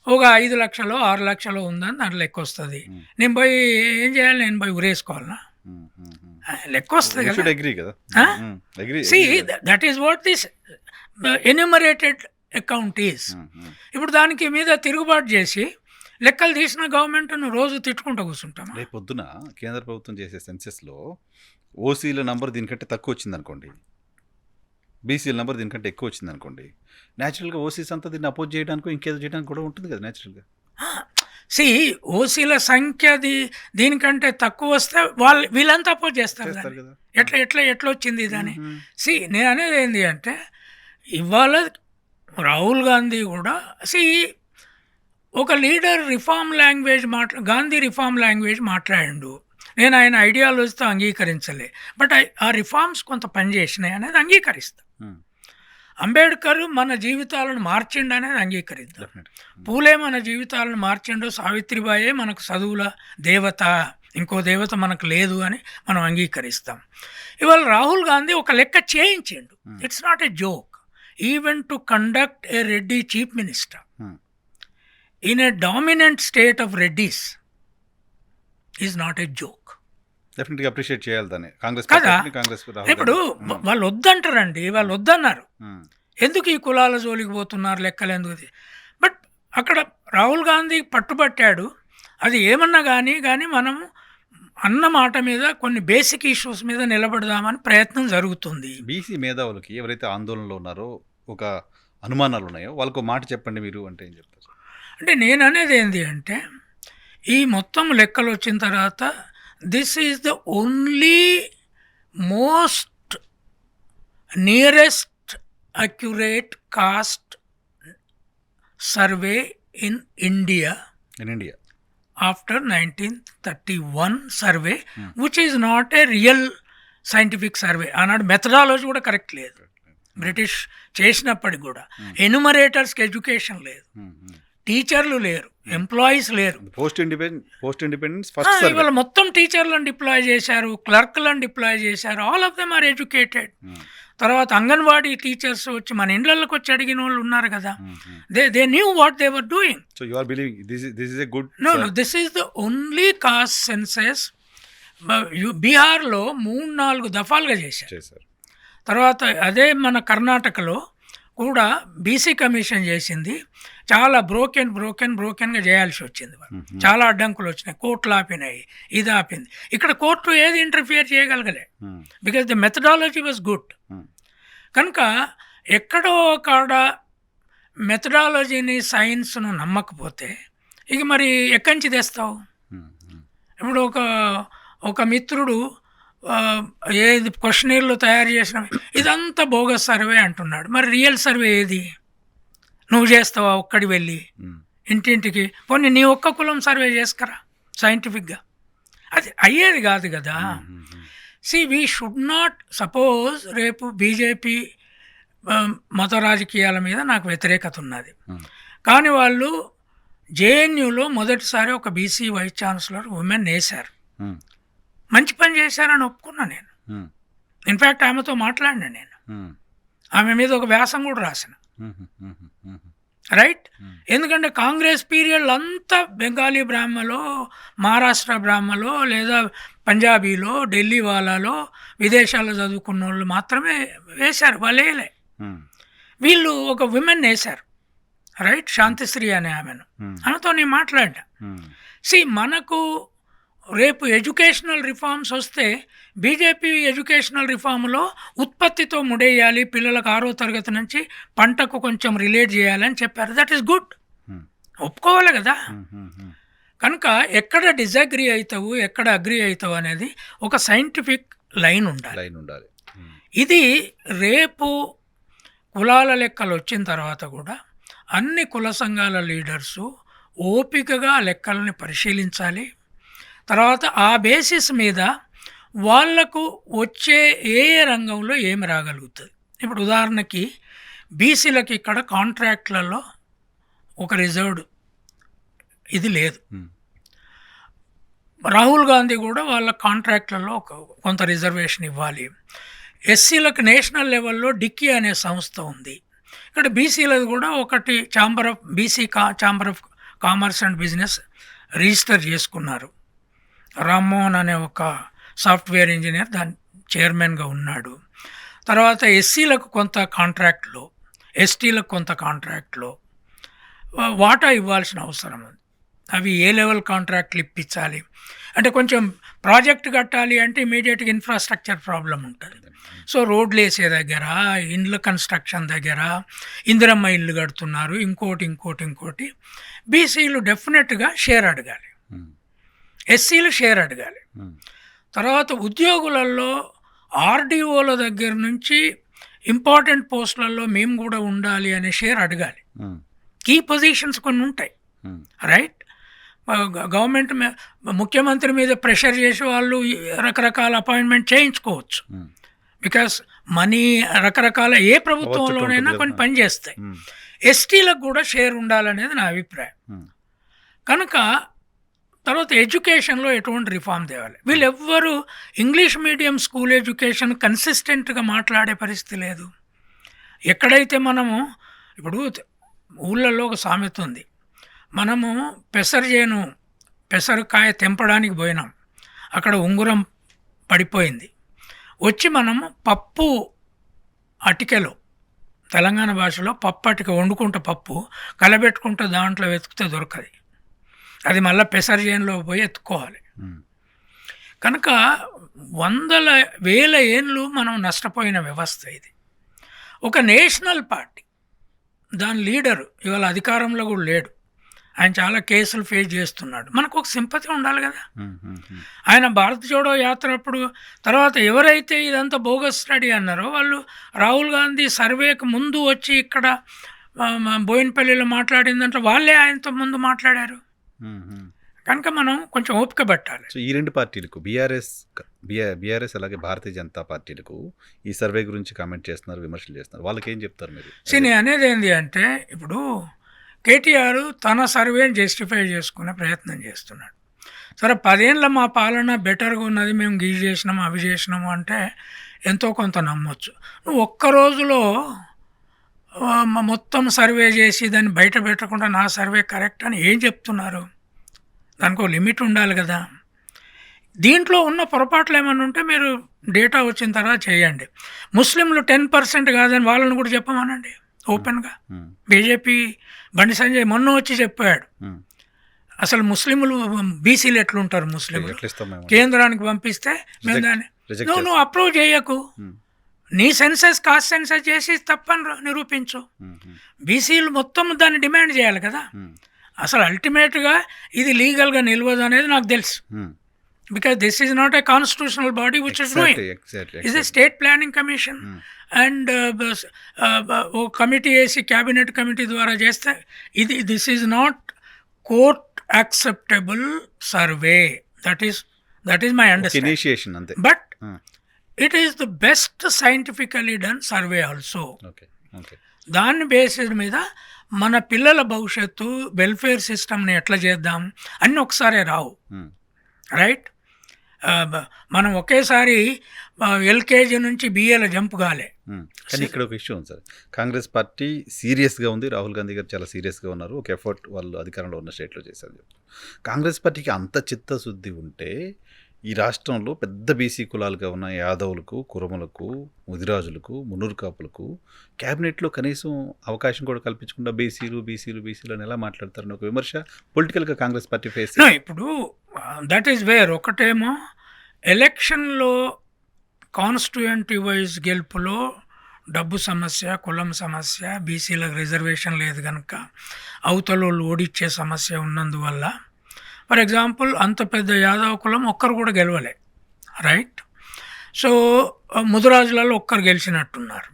ఒక 5 లక్షలు 6 లక్షలు ఉందని దాంట్లో లెక్క వస్తుంది. నేను పోయి ఏం చేయాలి? నేను పోయి ఉరేసుకోవాలనా? లెక్క వస్తుంది కదా. That is what this enumerated account is. ఇప్పుడు దానికి మీద తిరుగుబాటు చేసి లెక్కలు తీసిన గవర్నమెంట్ను రోజు తిట్టుకుంటూ కూర్చుంటాం. రేపు పొద్దున కేంద్ర ప్రభుత్వం చేసే సెన్సెస్లో ఓసీల నంబర్ దీనికంటే తక్కువ వచ్చింది అనుకోండి, బీసీల నెంబర్ దీనికంటే ఎక్కువ వచ్చింది అనుకోండి, న్యాచురల్గా ఓసీస్ అంతా దీన్ని అపోజ్ చేయడానికి ఇంకేదో చేయడానికి కూడా ఉంటుంది కదా న్యాచురల్గా. ఓసీల సంఖ్య దీనికంటే తక్కువ వస్తే వీళ్ళంతా అపోజ్ చేస్తారు కదా. ఎట్లా వచ్చింది దాన్ని? నేను అనేది ఏంటి అంటే ఇవాళ రాహుల్ గాంధీ కూడా ఒక leader reform language Gandhi reform language మాట్లాడిండు. నేను ఆయన ఐడియాలజీతో అంగీకరించలే, బట్ ఆ రిఫార్మ్స్ కొంత పనిచేసినాయి అనేది అంగీకరిస్తా. అంబేద్కర్ మన జీవితాలను మార్చిండు అనేది అంగీకరిద్దాం. పూలే మన జీవితాలను మార్చిండు, సావిత్రిబాయే మనకు చదువుల దేవత, ఇంకో దేవత మనకు లేదు అని మనం అంగీకరిస్తాం. ఇవాళ రాహుల్ గాంధీ ఒక లెక్క చేయించిండు. It's not a joke. Even to conduct a Reddy chief minister in a dominant state of Reddys is not a joke. Definitely appreciate చేయాలి దాన్ని కాంగ్రెస్. ఇప్పుడు వాళ్ళు వద్దంటారండి, వాళ్ళు వద్దన్నారు. ఎందుకు ఈ కులాల జోలికి పోతున్నారు, లెక్కలు ఎందుకు? బట్ అక్కడ రాహుల్ గాంధీ పట్టుబట్టాడు. అది ఏమన్నా కానీ మనము అన్న మాట మీద కొన్ని బేసిక్ ఇష్యూస్ మీద నిలబడదామని ప్రయత్నం జరుగుతుంది. బీసీ మేధావులకి ఎవరైతే ఆందోళనలో ఉన్నారో, ఒక అనుమానాలు ఉన్నాయో, వాళ్ళకు మాట చెప్పండి మీరు అంటే ఏం చెప్తారు? అంటే నేను అనేది ఏంటి అంటే ఈ మొత్తం లెక్కలు వచ్చిన తర్వాత this is the only most nearest accurate caste survey in India in India after 1931 survey, which is not a real scientific survey. ఆనాడు మెథడాలజీ కూడా కరెక్ట్ లేదు, బ్రిటిష్ చేసినప్పటికి కూడా. ఎన్యుమరేటర్స్కి ఎడ్యుకేషన్ లేదు, టీచర్లు లేరు, ఎంప్లాయీస్ లేరు. పోస్ట్ ఇండిపెండెన్స్ ఫస్ట్ ఇవాళ మొత్తం టీచర్లను డిప్లాయ్ చేశారు, క్లర్క్లను డిప్లాయ్ చేశారు. All of them are educated. తర్వాత అంగన్వాడీ టీచర్స్ వచ్చి మన ఇండ్లకి వచ్చి అడిగిన వాళ్ళు ఉన్నారు కదా. They knew what they were doing. So you are believing this is a good? No, this is the only caste census. బీహార్లో 3-4 దఫాలుగా చేశారు. తర్వాత అదే మన కర్ణాటకలో కూడా బీసీ కమిషన్ చేసింది. చాలా బ్రోకెన్గా చేయాల్సి వచ్చింది. చాలా అడ్డంకులు వచ్చినాయి, కోర్టులు ఆపినాయి, ఇది ఆపింది. ఇక్కడ కోర్టు ఏది ఇంటర్ఫియర్ చేయగలగలే, because the methodology was good. కనుక ఎక్కడో కాడ మెథడాలజీని సైన్స్ను నమ్మకపోతే ఇక మరి ఎక్కడి నుంచి తెస్తావు? ఇప్పుడు ఒక మిత్రుడు ఏది క్వశ్చనీర్లు తయారు చేసిన ఇదంతా బోగస్ సర్వే అంటున్నాడు. మరి రియల్ సర్వే ఏది? నువ్వు చేస్తావా ఒక్కడి వెళ్ళి ఇంటింటికి? పోనీ నీ ఒక్క కులం సర్వే చేసుకురా సైంటిఫిక్గా. అది అయ్యేది కాదు కదా. వీ షుడ్ నాట్ సపోజ్ రేపు బీజేపీ మత రాజకీయాల మీద నాకు వ్యతిరేకత ఉన్నది, కానీ వాళ్ళు జేఎన్యూలో మొదటిసారి ఒక బీసీ వైస్ ఛాన్సలర్ ఉమెన్ వేశారు. మంచి పని చేశారని ఒప్పుకున్నా నేను. ఇన్ఫ్యాక్ట్ ఆమెతో మాట్లాడినా నేను. ఆమె మీద ఒక వ్యాసం కూడా రాసిన. రైట్? ఎందుకంటే కాంగ్రెస్ పీరియడ్ అంతా బెంగాలీ బ్రాహ్మలో, మహారాష్ట్ర బ్రాహ్మలో, లేదా పంజాబీలో, ఢిల్లీ వాళ్ళలో, విదేశాల్లో చదువుకున్న వాళ్ళు మాత్రమే వేశారు. వాళ్ళు వేయలే. వీళ్ళు ఒక విమెన్ వేశారు. రైట్? శాంతిశ్రీ అనే ఆమెను. ఆమెతో నేను మాట్లాడా. మనకు రేపు ఎడ్యుకేషనల్ రిఫార్మ్స్ వస్తే బీజేపీ ఎడ్యుకేషనల్ రిఫార్మ్లో ఉత్పత్తితో ముడేయాలి, పిల్లలకు 6వ తరగతి నుంచి పంటకు కొంచెం రిలేట్ చేయాలని చెప్పారు. దట్ ఈస్ గుడ్, ఒప్పుకోవాలి కదా. కనుక ఎక్కడ డిజగ్రీ అవుతావు, ఎక్కడ అగ్రీ అవుతావు అనేది ఒక సైంటిఫిక్ లైన్ ఉండాలి. ఇది రేపు కులాల లెక్కలు వచ్చిన తర్వాత కూడా అన్ని కుల సంఘాల లీడర్సు ఓపికగా లెక్కల్ని పరిశీలించాలి. తర్వాత ఆ బేసిస్ మీద వాళ్లకు వచ్చే ఏ రంగంలో ఏమి రాగలుగుతుంది. ఇప్పుడు ఉదాహరణకి బీసీలకి ఇక్కడ కాంట్రాక్ట్లలో ఒక రిజర్వ్డ్ ఇది లేదు. రాహుల్ గాంధీ కూడా వాళ్ళ కాంట్రాక్ట్లలో కొంత రిజర్వేషన్ ఇవ్వాలి. ఎస్సీలకు నేషనల్ లెవెల్లో డిక్కీ అనే సంస్థ ఉంది. ఇక్కడ బీసీలది కూడా ఒకటి BC chamber of commerce and business register చేసుకున్నారు. రామ్మోహన్ అనే ఒక సాఫ్ట్వేర్ ఇంజనీర్ దాని చైర్మన్గా ఉన్నాడు. తర్వాత ఎస్సీలకు కొంత కాంట్రాక్ట్లో, ఎస్టీలకు కొంత కాంట్రాక్ట్లో వాటా ఇవ్వాల్సిన అవసరం ఉంది. అవి ఏ లెవెల్ కాంట్రాక్ట్లు ఇప్పించాలి అంటే, కొంచెం ప్రాజెక్ట్ కట్టాలి అంటే ఇమీడియట్గా ఇన్ఫ్రాస్ట్రక్చర్ ప్రాబ్లం ఉంటుంది. సో రోడ్లు వేసే దగ్గర, ఇండ్ల కన్స్ట్రక్షన్ దగ్గర, ఇందిరమ్మ ఇల్లు కడుతున్నారు, ఇంకోటి బీసీలు డెఫినెట్గా షేర్ అడగాలి, ఎస్సీలు షేర్ అడగాలి. తర్వాత ఉద్యోగులలో ఆర్డీఓల దగ్గర నుంచి ఇంపార్టెంట్ పోస్టులలో మేము కూడా ఉండాలి అనే షేర్ అడగాలి. కీ పొజిషన్స్ కొన్ని ఉంటాయి. రైట్? గవర్నమెంట్ ముఖ్యమంత్రి మీద ప్రెషర్ చేసి వాళ్ళు రకరకాల అపాయింట్మెంట్ చేయించుకోవచ్చు. బికాస్ మనీ రకరకాల ఏ ప్రభుత్వంలోనైనా కొన్ని పనిచేస్తాయి. ఎస్టీలకు కూడా షేర్ ఉండాలనేది నా అభిప్రాయం. కనుక తర్వాత ఎడ్యుకేషన్లో ఎటువంటి రిఫార్మ్ తేవాలి. వీళ్ళెవ్వరూ ఇంగ్లీష్ మీడియం స్కూల్ ఎడ్యుకేషన్ కన్సిస్టెంట్గా మాట్లాడే పరిస్థితి లేదు. ఎక్కడైతే మనము ఇప్పుడు ఊళ్ళల్లో ఒక సామెత ఉంది, మనము పెసరకాయ తెంపడానికి పోయినాం, అక్కడ ఉంగురం పడిపోయింది, వచ్చి మనము పప్పు అటికెలో, తెలంగాణ భాషలో పప్పు అటిక వండుకుంటే పప్పు కలబెట్టుకుంటే దాంట్లో వెతికితే దొరకదు, అది మళ్ళీ పెసరజేనులో పోయి ఎత్తుకోవాలి. కనుక 100,000 ఏళ్ళు మనం నష్టపోయిన వ్యవస్థ ఇది. ఒక నేషనల్ పార్టీ, దాని లీడరు ఇవాళ అధికారంలో కూడా లేడు, ఆయన చాలా కేసులు ఫేస్ చేస్తున్నాడు. మనకు ఒక సింపతి ఉండాలి కదా. ఆయన భారత్ జోడో యాత్ర అప్పుడు తర్వాత ఎవరైతే ఇదంతా బోగస్ స్టడీ అన్నారో వాళ్ళు రాహుల్ గాంధీ సర్వేకి ముందు వచ్చి ఇక్కడ బోయినపల్లిలో మాట్లాడిందంటే వాళ్ళే ఆయనతో ముందు మాట్లాడారు. కనుక మనం కొంచెం ఓపిక పట్టాలి. సో ఈ రెండు పార్టీలకు బీఆర్ఎస్ అలాగే భారతీయ జనతా పార్టీలకు ఈ సర్వే గురించి కామెంట్ చేస్తున్నారు, విమర్శలు చేస్తున్నారు. వాళ్ళకి ఏం చెప్తారు మీరు? నేను అనేది ఏంటి అంటే ఇప్పుడు కేటీఆర్ తన సర్వేని జస్టిఫై చేసుకునే ప్రయత్నం చేస్తున్నాడు. సరే 10 ఏళ్ళ మా పాలన బెటర్గా ఉన్నది, మేము గీ చేసినాము అవి చేసినాము అంటే ఎంతో కొంత నమ్మొచ్చు. నువ్వు ఒక్క రోజులో మొత్తం సర్వే చేసి దాన్ని బయట పెట్టకుండా నా సర్వే కరెక్ట్ అని ఏం చెప్తున్నారు? దానికి ఒక లిమిట్ ఉండాలి కదా. దీంట్లో ఉన్న పొరపాట్లు ఏమైనా ఉంటే మీరు డేటా వచ్చిన తర్వాత చేయండి. ముస్లింలు 10% కాదని వాళ్ళని కూడా చెప్పమనండి ఓపెన్గా. బీజేపీ బండి సంజయ్ మొన్న వచ్చి చెప్పాడు, అసలు ముస్లింలు బీసీలు ఎట్లుంటారు, ముస్లింలు కేంద్రానికి పంపిస్తే మేము దాన్ని నువ్వు అప్రూవ్ చేయకు, నీ సెన్సెస్ కాస్ట్ సెన్సెస్ చేసి తప్పని నిరూపించు. బీసీలు మొత్తం దాన్ని డిమాండ్ చేయాలి కదా. అసలు అల్టిమేట్గా ఇది లీగల్గా నిలవదు అనేది నాకు తెలుసు. Because this is not a constitutional body which is doing, is a state planning commission. And ఓ కమిటీ వేసి క్యాబినెట్ కమిటీ ద్వారా చేస్తే this is not court acceptable survey. That is my understanding. But it is the best scientifically done survey also. దాని basis మీద మన పిల్లల భవిష్యత్తు welfare సిస్టమ్ని ఎట్లా చేద్దాం అన్నీ ఒకసారి రావు, రైట్? మనం ఒకేసారి ఎల్కేజీ నుంచి బిఏలో జంప్ కాలే. కానీ ఇక్కడ ఒక ఇష్యూ ఉంది సార్, కాంగ్రెస్ పార్టీ సీరియస్గా ఉంది, రాహుల్ గాంధీ గారు చాలా సీరియస్గా ఉన్నారు, ఒక ఎఫర్ట్ వాళ్ళు అధికారంలో ఉన్న స్టేట్లో చేశారు. కాంగ్రెస్ పార్టీకి అంత చిత్తశుద్ధి ఉంటే ఈ రాష్ట్రంలో పెద్ద బీసీ కులాలుగా ఉన్న యాదవులకు, కురములకు, ముదిరాజులకు, మున్నూరు కాపులకు క్యాబినెట్లో కనీసం అవకాశం కూడా కల్పించకుండా బీసీలు అని ఎలా మాట్లాడతారని ఒక విమర్శ పొలిటికల్గా కాంగ్రెస్ పార్టీ ఫేస్. ఇప్పుడు దట్ ఈస్ వేర్. ఒకటేమో ఎలక్షన్లో కాన్స్టిట్యూయెంటీ వైజ్ గెలుపులో డబ్బు సమస్య, కులం సమస్య, బీసీలకు రిజర్వేషన్ లేదు కనుక అవతల వాళ్ళు ఓడిచ్చే సమస్య ఉన్నందువల్ల, ఫర్ ఎగ్జాంపుల్ అంత పెద్ద యాదవ కులం ఒక్కరు కూడా గెలవలే, రైట్? సో ముదిరాజులలో ఒక్కరు గెలిచినట్టున్నారు.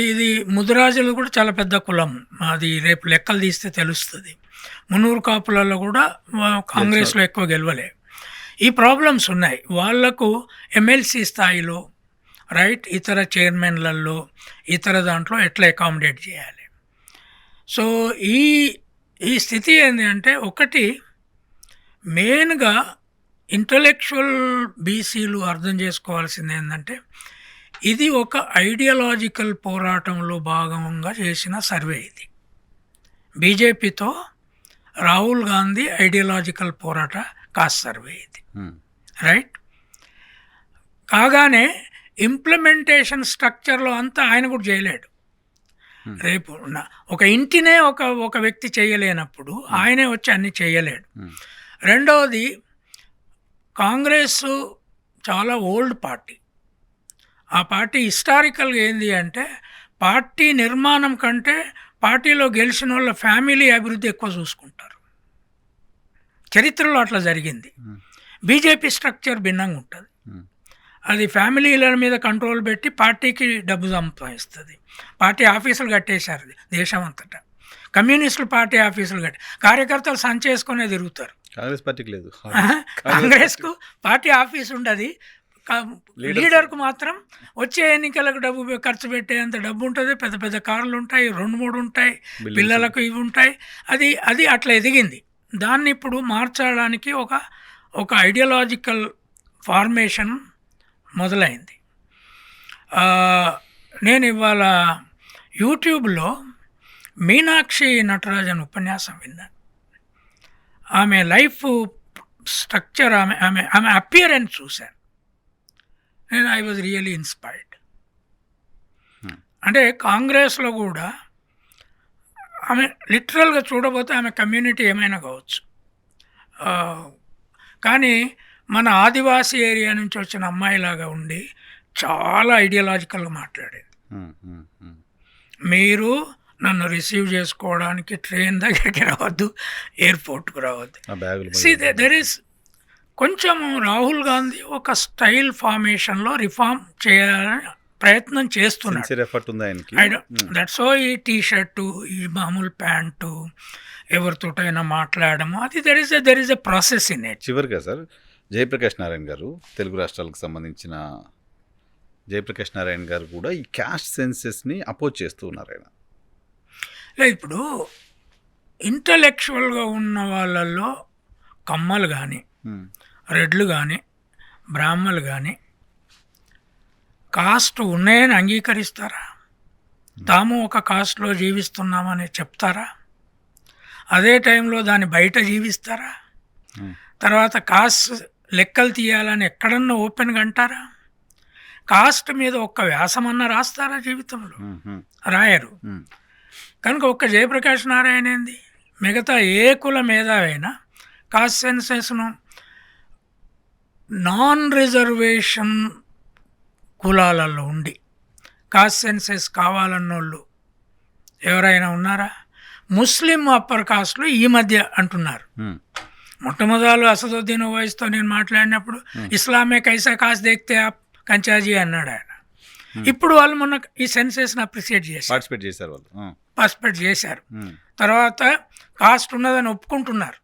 ఇది ముదిరాజులు కూడా చాలా పెద్ద కులం, అది రేపు లెక్కలు తీస్తే తెలుస్తుంది. మున్నూరు కాపులలో కూడా కాంగ్రెస్లో ఎక్కువ గెలవలే. ఈ ప్రాబ్లమ్స్ ఉన్నాయి వాళ్లకు. ఎమ్మెల్సీ స్థాయిలో, రైట్, ఇతర చైర్మన్లలో, ఇతర దాంట్లో ఎట్లా అకామిడేట్ చేయాలి. సో ఈ స్థితి ఏంటి అంటే, ఒకటి మెయిన్గా ఇంటలెక్చువల్ బీసీలు అర్థం చేసుకోవాల్సింది ఏంటంటే, ఇది ఒక ఐడియాలజికల్ పోరాటంలో భాగంగా చేసిన సర్వే. ఇది బీజేపీతో రాహుల్ గాంధీ ఐడియాలజికల్ పోరాట కాస్ట్ సర్వే ఇది, రైట్? కాగానే ఇంప్లిమెంటేషన్ స్ట్రక్చర్లో అంతా ఆయన కూడా చేయలేడు. రేపు ఒక ఇంటినే ఒక వ్యక్తి చేయలేనప్పుడు ఆయనే వచ్చి అన్ని చేయలేడు. రెండవది, కాంగ్రెస్ చాలా ఓల్డ్ పార్టీ. ఆ పార్టీ హిస్టారికల్గా ఏంది అంటే, పార్టీ నిర్మాణం కంటే పార్టీలో గెలిచిన వాళ్ళ ఫ్యామిలీ అభివృద్ధి ఎక్కువ చూసుకుంటారు. చరిత్రలో అట్లా జరిగింది. బీజేపీ స్ట్రక్చర్ భిన్నంగా ఉంటుంది. అది ఫ్యామిలీల మీద కంట్రోల్ పెట్టి పార్టీకి డబ్బు సంపాదిస్తుంది. పార్టీ ఆఫీసులు కట్టేశారు దేశం అంతటా. కమ్యూనిస్టులు పార్టీ ఆఫీసులు కట్టి కార్యకర్తలు సంచేసుకునే తిరుగుతారు. కాంగ్రెస్ పార్టీకి లేదు. కాంగ్రెస్కు పార్టీ ఆఫీస్ ఉండదు. లీడర్కు మాత్రం వచ్చే ఎన్నికలకు డబ్బు ఖర్చు పెట్టేంత డబ్బు ఉంటుంది. పెద్ద పెద్ద కార్లు ఉంటాయి, 2-3 ఉంటాయి, పిల్లలకు ఇవి ఉంటాయి. అది అట్లా ఎదిగింది. దాన్ని ఇప్పుడు మార్చడానికి ఒక ఐడియాలజికల్ ఫార్మేషన్ మొదలైంది. నేను ఇవాళ యూట్యూబ్లో మీనాక్షి నటరాజన్ ఉపన్యాసం విన్నాను. ఆమె లైఫ్ స్ట్రక్చర్, ఆమె అపియరెన్స్ చూశాను. నేను ఐ వాజ్ రియలీ ఇన్స్పైర్డ్. అంటే కాంగ్రెస్లో కూడా ఆమె లిటరల్గా చూడబోతే ఆమె కమ్యూనిటీ ఏమైనా కావచ్చు, కానీ మన ఆదివాసీ ఏరియా నుంచి వచ్చిన అమ్మాయిలాగా ఉండి చాలా ఐడియాలజికల్గా మాట్లాడేది. మీరు నన్ను రిసీవ్ చేసుకోవడానికి ట్రైన్ దగ్గరికి రావద్దు, ఎయిర్పోర్ట్కు రావద్దు. ఆ బ్యాగులు సి దెర్ ఈస్ కొంచెం రాహుల్ గాంధీ ఒక స్టైల్ ఫార్మేషన్లో రిఫార్మ్ చేయాలని ప్రయత్నం చేస్తున్నాడు. సిన్సియర్ ఎఫర్ట్ ఉంది ఆయనకి. దట్స్ ఓ ఈ టీ షర్టు, ఈ మామూలు ప్యాంటు, ఎవరితోటైనా మాట్లాడము, అది there is a process in it. చివరిగా సార్, జయప్రకాష్ నారాయణ గారు, తెలుగు రాష్ట్రాలకు సంబంధించిన జయప్రకాష్ నారాయణ గారు కూడా ఈ క్యాస్ట్ సెన్సెస్ని అపోజ్ చేస్తూ ఉన్నారు ఆయన. ఇప్పుడు ఇంటలెక్చువల్గా ఉన్న వాళ్ళల్లో కమ్మలు కానీ, రెడ్లు కానీ, బ్రాహ్మలు కానీ కాస్ట్ ఉన్నాయని అంగీకరిస్తారా? తాము ఒక కాస్ట్లో జీవిస్తున్నామని చెప్తారా? అదే టైంలో దాన్ని బయట జీవిస్తారా? తర్వాత కాస్ట్ లెక్కలు తీయాలని ఎక్కడన్నా ఓపెన్గా అంటారా? కాస్ట్ మీద ఒక్క వ్యాసమన్నా రాస్తారా జీవితంలో? రాయరు. కనుక ఒక్క జయప్రకాష్ నారాయణ ఏంది, మిగతా ఏ కుల మేధావైనా కాస్ట్ సెన్సెస్ను నాన్ రిజర్వేషన్ కులాలలో ఉండి కాస్ట్ సెన్సెస్ కావాలన్నోళ్ళు ఎవరైనా ఉన్నారా? ముస్లిం అప్పర్ కాస్ట్లు ఈ మధ్య అంటున్నారు. మొట్టమొదలు అసదుద్దీన్ ఓవైస్తో నేను మాట్లాడినప్పుడు ఇస్లామే కైసా కాస్ట్ దేక్తే ఆప్ కంచాజీ అన్నాడు ఆయన. ఇప్పుడు వాళ్ళు మొన్న ఈ సెన్సెస్ని అప్రిషియేట్ పార్టిసిపేట్ చేశారు. తర్వాత కాస్ట్ ఉన్నదని ఒప్పుకుంటున్నారు.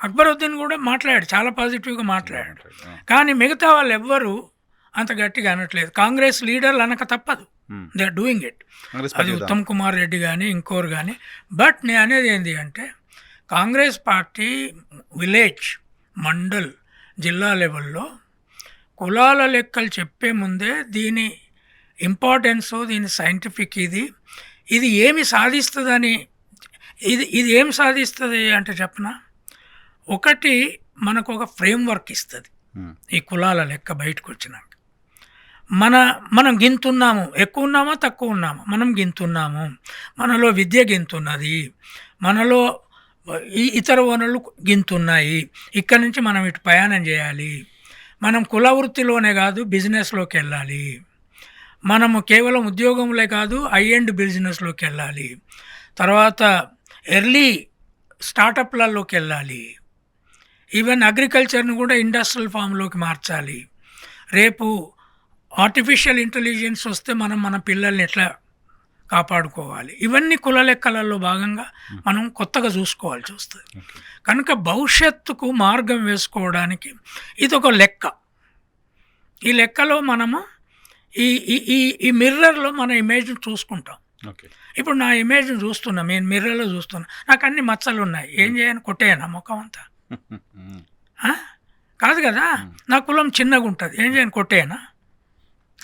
అక్బరుద్దీన్ కూడా మాట్లాడాడు, చాలా పాజిటివ్గా మాట్లాడాడు. కానీ మిగతా వాళ్ళు ఎవ్వరూ అంత గట్టిగా అనట్లేదు. కాంగ్రెస్ లీడర్లు అనక తప్పదు, దే ఆర్ డూయింగ్ ఇట్. అది ఉత్తమ్ కుమార్ రెడ్డి కానీ ఇంకోరు కానీ. బట్ నేను అనేది ఏంటి అంటే, కాంగ్రెస్ పార్టీ విలేజ్, మండల్, జిల్లా లెవెల్లో కులాల లెక్కలు చెప్పే ముందే దీని ఇంపార్టెన్సు, దీని సైంటిఫిక్ ఇది ఏమి సాధిస్తుందని, ఇది ఏం సాధిస్తుంది అంటే చెప్పనా, ఒకటి మనకు ఒక ఫ్రేమ్వర్క్ ఇస్తుంది. ఈ కులాల లెక్క బయటకు వచ్చినాక మనం గింతున్నాము, ఎక్కువ ఉన్నామా తక్కువ ఉన్నామా, మనం గింతున్నాము, మనలో విద్య గింతున్నది, మనలో ఇతర వనరులు గింతున్నాయి, ఇక్కడి నుంచి మనం ఇటు ప్రయాణం చేయాలి, మనం కుల వృత్తిలోనే కాదు బిజినెస్లోకి వెళ్ళాలి, మనము కేవలం ఉద్యోగంలో కాదు హై ఎండ్ బిజినెస్లోకి వెళ్ళాలి, తర్వాత ఎర్లీ స్టార్టప్లలోకి వెళ్ళాలి, ఈవెన్ అగ్రికల్చర్ని కూడా ఇండస్ట్రియల్ ఫామ్లోకి మార్చాలి. రేపు ఆర్టిఫిషియల్ ఇంటెలిజెన్స్ వస్తే మన పిల్లల్ని ఎట్లా కాపాడుకోవాలి, ఇవన్నీ కుల లెక్కలలో భాగంగా మనం కొత్తగా చూసుకోవాల్సి వస్తుంది. కనుక భవిష్యత్తుకు మార్గం వేసుకోవడానికి ఇది ఒక లెక్క. ఈ లెక్కలో మనము ఈ మిర్రర్లో మన ఇమేజ్ని చూసుకుంటాం. ఇప్పుడు నా ఇమేజ్ని చూస్తున్నా, నేను మిర్రర్లో చూస్తున్నా, నాకు అన్ని మచ్చలు ఉన్నాయి, ఏం చేయను, కొట్టేయనా ముఖం అంతా? కాదు కదా. నా కులం చిన్నగా ఉంటుంది, ఏం చేయను, కొట్టేయనా?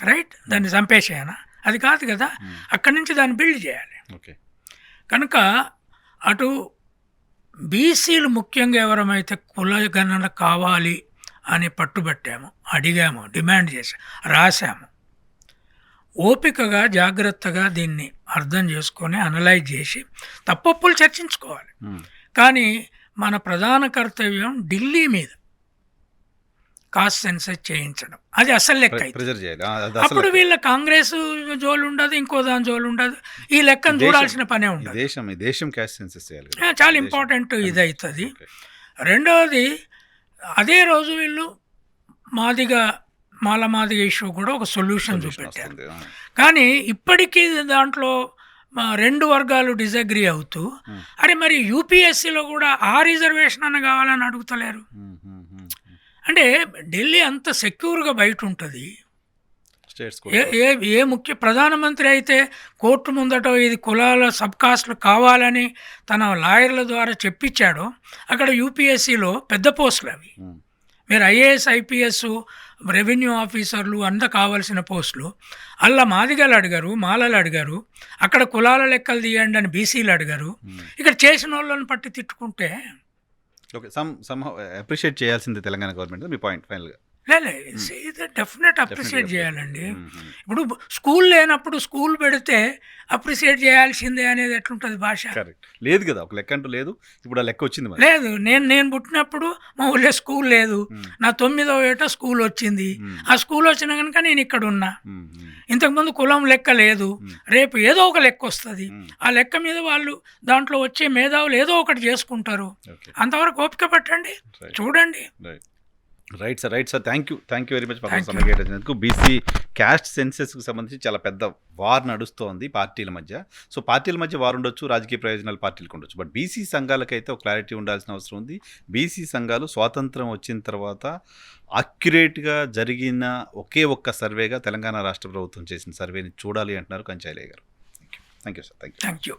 రైట్, దాన్ని చంపేసేయనా? అది కాదు కదా. అక్కడి నుంచి దాన్ని బిల్డ్ చేయాలి. కనుక అటు బీసీలు ముఖ్యంగా ఎవరమైతే కుల గణన కావాలి అని పట్టుబట్టాము, అడిగాము, డిమాండ్ చేసాము, రాసాము, ఓపికగా జాగ్రత్తగా దీన్ని అర్థం చేసుకొని అనలైజ్ చేసి తప్పొప్పులు చర్చించుకోవాలి. కానీ మన ప్రధాన కర్తవ్యం ఢిల్లీ మీద కాస్ట్ సెన్సస్ చేయించడం, అది అసలు లెక్క. అప్పుడు వీళ్ళ కాంగ్రెస్ జోలు ఉండదు, ఇంకో దాని జోలు ఉండదు, ఈ లెక్కను చూడాల్సిన పనే ఉండదు. చాలా ఇంపార్టెంట్ ఇది అవుతుంది. రెండవది, అదే రోజు వీళ్ళు మాలమాదిగ ఇష్యూ కూడా ఒక సొల్యూషన్ చూపెట్టారు. కానీ ఇప్పటికీ దాంట్లో రెండు వర్గాలు డిజగ్రీ అవుతూ, అరే మరి యూపీఎస్సీలో కూడా ఆ రిజర్వేషన్ అన్న కావాలని అడుగుతలేరు. అంటే ఢిల్లీ అంత సెక్యూర్గా బయట ఉంటుంది. ఏ ముఖ్య ప్రధానమంత్రి అయితే కోర్టు ముందట ఇది కులాల సబ్ కాస్ట్లు కావాలని తన లాయర్ల ద్వారా చెప్పించాడో, అక్కడ యూపీఎస్సీలో పెద్ద పోస్టులు అవి. మీరు ఐఏఎస్, ఐపీఎస్, రెవెన్యూ ఆఫీసర్లు అంతా కావాల్సిన పోస్టులు అలా మాదిగలు అడిగారు, మాలలు అడిగారు, అక్కడ కులాల లెక్కలు తీయండి అని బీసీలు అడిగారు. ఇక్కడ చేసిన వాళ్ళని పట్టి తిట్టుకుంటే అప్రిషియేట్ చేయాల్సింది తెలంగాణ గవర్నమెంట్. మీ పాయింట్ ఫైనల్గా డెఫినెట్ అప్రిషియేట్ చేయాలండి. ఇప్పుడు స్కూల్ లేనప్పుడు స్కూల్ పెడితే అప్రిషియేట్ చేయాల్సిందే అనేది ఎట్లుంటుంది భాష? లేదు కదా, ఒక లెక్క అంటూ లేదు. ఇప్పుడు ఆ లెక్క వచ్చింది. లేదు, నేను పుట్టినప్పుడు మా ఊళ్ళో స్కూల్ లేదు, నా 9వ ఏట స్కూల్ వచ్చింది. ఆ స్కూల్ వచ్చిన కనుక నేను ఇక్కడ ఉన్నా. ఇంతకుముందు కులం లెక్క లేదు, రేపు ఏదో ఒక లెక్క వస్తుంది. ఆ లెక్క మీద వాళ్ళు దాంట్లో వచ్చే మేధావులు ఏదో ఒకటి చేసుకుంటారు. అంతవరకు ఓపిక పట్టండి, చూడండి. Right sir thank you very much సమయం కేటాయించినందుకు. బీసీ క్యాస్ట్ సెన్సెస్కి సంబంధించి చాలా పెద్ద వార్ నడుస్తోంది పార్టీల మధ్య. సో పార్టీల మధ్య వార్ ఉండొచ్చు, రాజకీయ ప్రయోజనాలు పార్టీలకు ఉండొచ్చు, బట్ బీసీ సంఘాలకైతే ఒక క్లారిటీ ఉండాల్సిన అవసరం ఉంది. బీసీ సంఘాలు స్వాతంత్రం వచ్చిన తర్వాత అక్యురేట్గా జరిగిన ఒకే ఒక్క సర్వేగా తెలంగాణ రాష్ట్ర ప్రభుత్వం చేసిన సర్వేని చూడాలి అంటున్నారు కంచాయిలయ్య గారు. Thank you sir. Thank you.